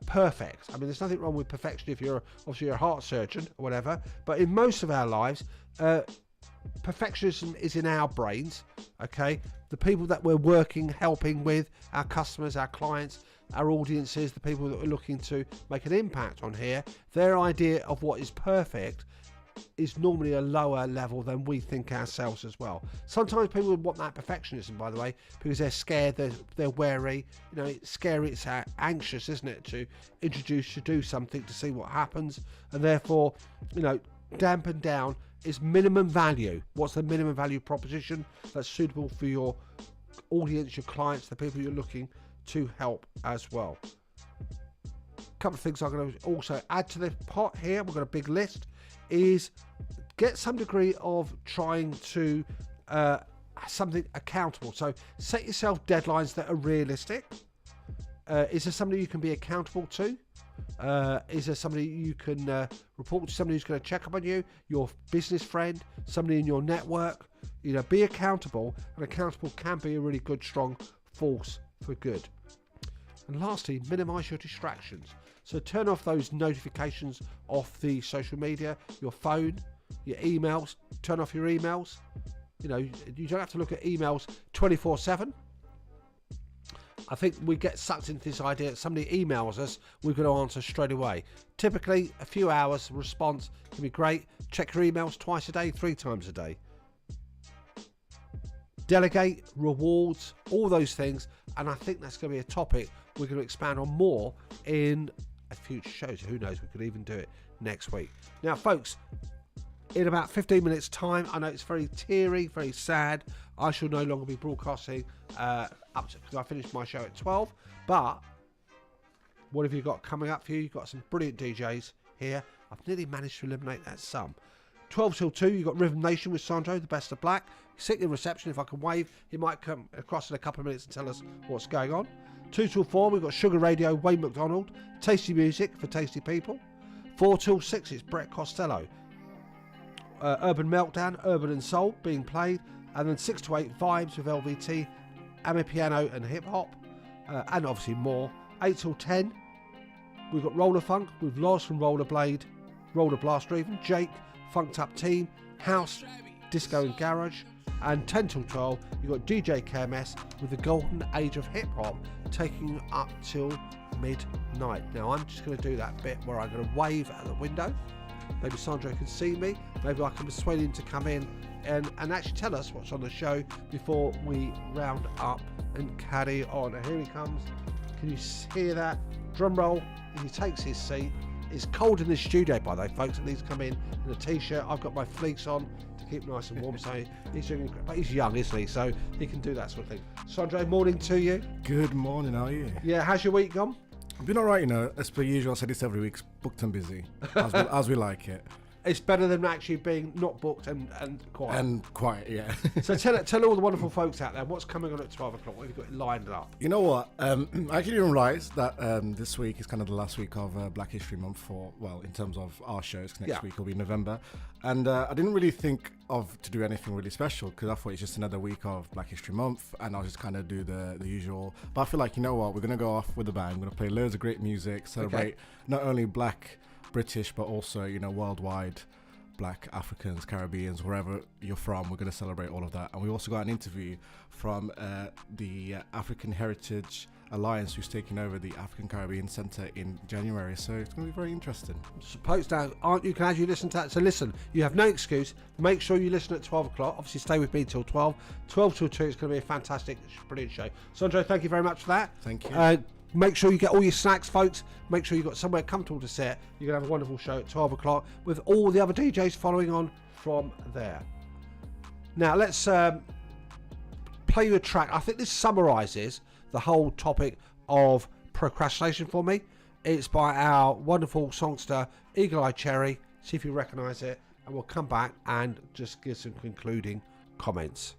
perfect. I mean, there's nothing wrong with perfection if you're obviously a heart surgeon or whatever, but in most of our lives, perfectionism is in our brains. Okay, the people that we're working, helping with, our customers, our clients, our audiences, the people that we're looking to make an impact on here, their idea of what is perfect is normally a lower level than we think ourselves as well. Sometimes people would want that perfectionism, by the way, because they're scared, they're wary. You know, it's scary, it's anxious, isn't it, to introduce, to do something, to see what happens, and therefore, you know, dampen down is minimum value. What's the minimum value proposition that's suitable for your audience, your clients, the people you're looking to help as well. A couple of things I'm going to also add to the pot here, we've got a big list, is get some degree of trying to something accountable. So set yourself deadlines that are realistic. Is there somebody you can be accountable to? Is there somebody you can report to, somebody who's going to check up on you, your business friend, somebody in your network? You know, be accountable, and accountable can be a really good, strong force for good. And lastly, minimize your distractions. So turn off those notifications off the social media, your phone, your emails. Turn off your emails. You know, you don't have to look at emails 24/7. I think we get sucked into this idea that somebody emails us, we've got to answer straight away. Typically, a few hours response can be great. Check your emails twice a day, 3 times a day. Delegate, rewards, all those things. And I think that's going to be a topic we're going to expand on more in a future shows. Who knows, we could even do it next week. Now, folks, in about 15 minutes time, I know it's very teary, very sad, I shall no longer be broadcasting up to, because I finished my show at 12, but what have you got coming up for you? You've got some brilliant DJs here. I've nearly managed to eliminate that sum. 12 till 2, you've got Rhythm Nation with Sandro, the best of black. Sit in reception. If I can wave, he might come across in a couple of minutes and tell us what's going on. 2 till 4, we've got Sugar Radio, Wayne McDonald, tasty music for tasty people. 4 till 6, it's Brett Costello. Urban Meltdown, Urban and Soul being played, and then 6 to 8 Vibes with LVT, Amapiano and Hip Hop, and obviously more. 8 till 10, we've got Roller Funk with Loz from Rollerblade, Roller Blaster even, Jake, Funked Up Team, House, Disco and Garage, and 10 till 12, you've got DJ KMS with the golden age of hip hop taking you up till midnight. Now I'm just going to do that bit where I'm going to wave at the window. Maybe Sandro can see me. Maybe I can persuade him to come in and actually tell us what's on the show before we round up and carry on. And here he comes. Can you hear that? Drum roll. He takes his seat. It's cold in the studio, by the way, folks, and he's come in a t-shirt. I've got my fleece on to keep nice and warm, so he's doing, but he's young, isn't he? So he can do that sort of thing. Sondre, morning to you. Good morning, how are you? Yeah, how's your week gone? I've been alright, as per usual. I say this every week, booked and busy, as we like it. It's better than actually being not booked and quiet. And quiet, yeah. So tell all the wonderful folks out there what's coming on at 12 o'clock. What have you got lined up? You know what? I actually didn't realise that this week is kind of the last week of Black History Month in terms of our shows. Next week will be November. And I didn't really think to do anything really special because I thought it's just another week of Black History Month and I'll just kind of do the usual. But I feel like, you know what? We're going to go off with a bang. We're going to play loads of great music, celebrate not only Black British, but also, worldwide Black Africans, Caribbeans, wherever you're from. We're going to celebrate all of that. And we also got an interview from the African Heritage Alliance, who's taking over the African Caribbean Centre in January. So it's going to be very interesting. Suppose now, aren't you? Can as you listen to that? So listen, you have no excuse. Make sure you listen at 12 o'clock. Obviously, stay with me till 12. 12 till 2. It's going to be a fantastic, brilliant show. Sondre, thank you very much for that. Thank you. Make sure you get all your snacks, folks. Make sure you've got somewhere comfortable to sit. You're going to have a wonderful show at 12 o'clock with all the other DJs following on from there. Now, let's play you a track. I think this summarises the whole topic of procrastination for me. It's by our wonderful songster, Eagle Eye Cherry. See if you recognise it. And we'll come back and just give some concluding comments.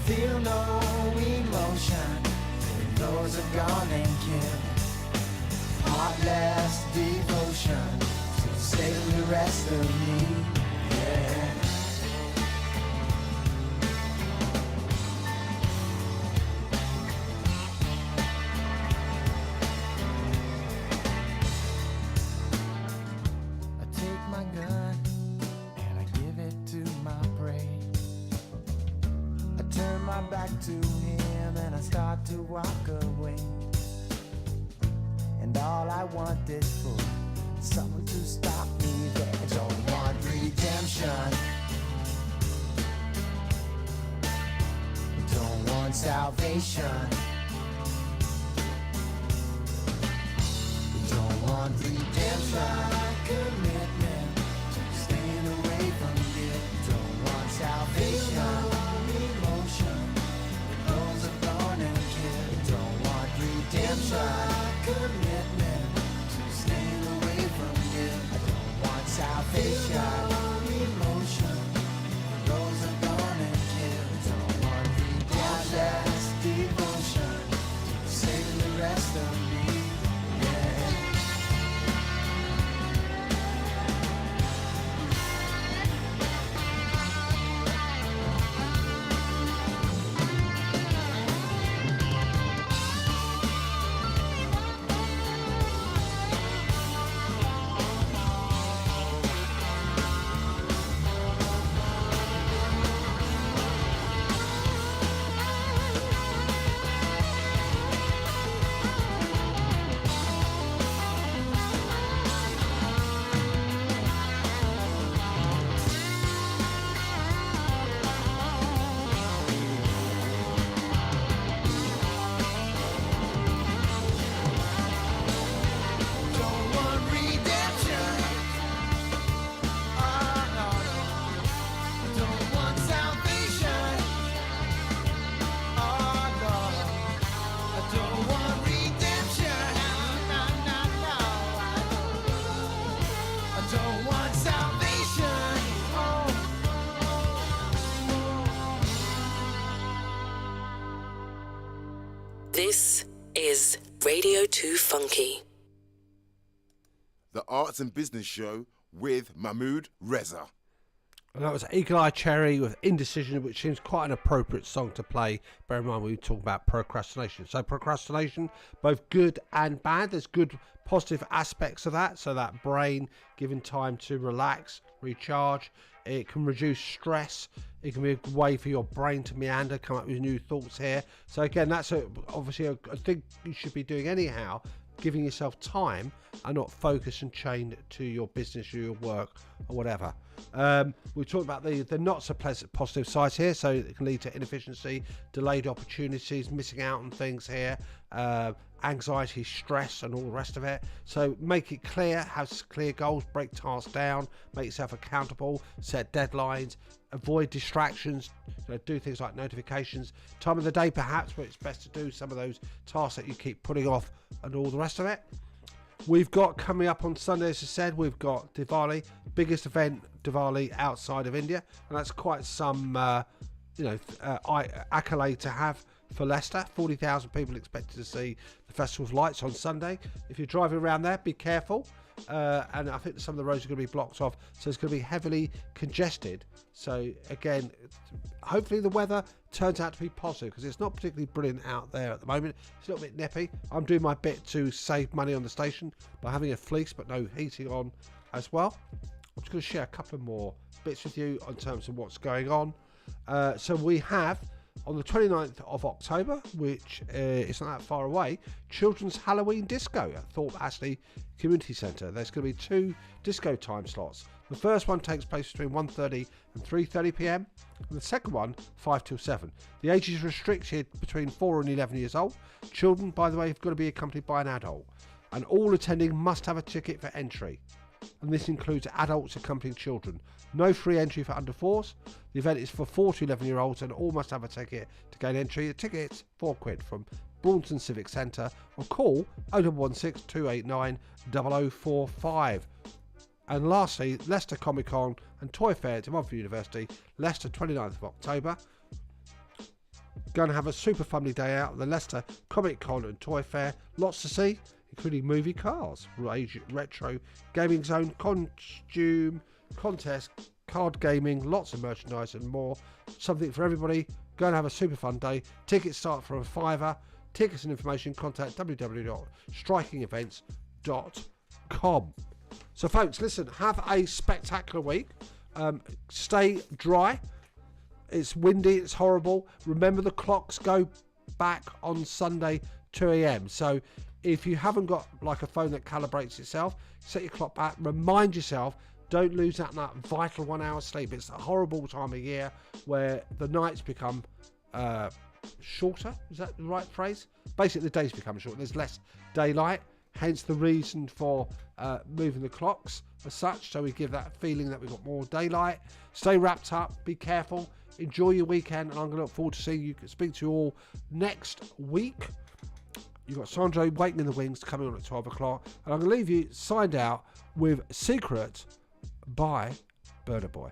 Feel no emotion, those are gone and killed. Heartless devotion, so save the rest of me, yeah. I take my gun and I give it to my prey. I turn my back to him and I start to walk away. And all I want is for someone to stop me there. Don't want redemption, don't want want salvation. We don't want redemption, commitment, staying away from you. Don't want salvation, emotion, those are born and killed. Don't want redemption, commitment, staying away from you. I don't want salvation, emotion, those are born and killed. Don't want redemption, devotion, saving the rest of me. This is Radio 2 Funky. The Arts and Business Show with Mahmood Reza. And that was Eagle Eye Cherry with Indecision, which seems quite an appropriate song to play. Bear in mind, we were talking about procrastination. So procrastination, both good and bad. There's good positive aspects of that. So that brain given time to relax, recharge. It can reduce stress. It can be a way for your brain to meander, come up with new thoughts here. So again, that's obviously a thing you should be doing anyhow, giving yourself time and not focus and chained to your business or your work or whatever. We talked about the not so pleasant positive sides here, so it can lead to inefficiency, delayed opportunities, missing out on things here, anxiety, stress and all the rest of it. So make it clear, have clear goals, break tasks down, make yourself accountable, set deadlines, avoid distractions, do things like notifications, time of the day perhaps where it's best to do some of those tasks that you keep putting off and all the rest of it. We've got coming up on Sunday, as I said, we've got Diwali, biggest event Diwali outside of India, and that's quite some accolade to have for Leicester. 40,000 people expected to see the festival's lights on Sunday. If you're driving around there, be careful. And I think some of the roads are going to be blocked off, so it's going to be heavily congested. So again, hopefully the weather turns out to be positive, because it's not particularly brilliant out there at the moment. It's a little bit nippy. I'm doing my bit to save money on the station by having a fleece but no heating on as well. I'm just going to share a couple of more bits with you in terms of what's going on. So we have on the 29th of October, which is not that far away, Children's Halloween Disco at Thorpe Astley Community Centre. There's going to be 2 disco time slots. The first one takes place between 1:30 and 3:30 p.m. and the second one 5 till 7. The age is restricted between 4 and 11 years old. Children, by the way, have got to be accompanied by an adult, and all attending must have a ticket for entry, and this includes adults accompanying children. No free entry for under 4s. The event is for 4 to 11 year olds and all must have a ticket to gain entry. The ticket's £4 from Braunton Civic Centre, or call 0116 289 0045. And lastly, Leicester Comic Con and Toy Fair at Montfort University, Leicester 29th of October. Going to have a super family day out at the Leicester Comic Con and Toy Fair. Lots to see, including movie cars, retro gaming zone, costume contest, card gaming, lots of merchandise and more. Something for everybody. Go and have a super fun day. Tickets start from £5. Tickets and information, contact www.strikingevents.com. So folks, listen, have a spectacular week. Stay dry. It's windy, it's horrible. Remember, the clocks go back on Sunday 2 a.m. So if you haven't got like a phone that calibrates itself, set your clock back. Remind yourself, don't lose that vital 1 hour sleep. It's a horrible time of year where the nights become shorter. Is that the right phrase? Basically, the days become shorter. There's less daylight, hence the reason for moving the clocks as such. So we give that feeling that we've got more daylight. Stay wrapped up. Be careful. Enjoy your weekend. And I'm going to look forward to seeing you, speak to you all next week. You've got Sandro waiting in the wings coming on at 12 o'clock. And I'm going to leave you signed out with Secret by Burna Boy.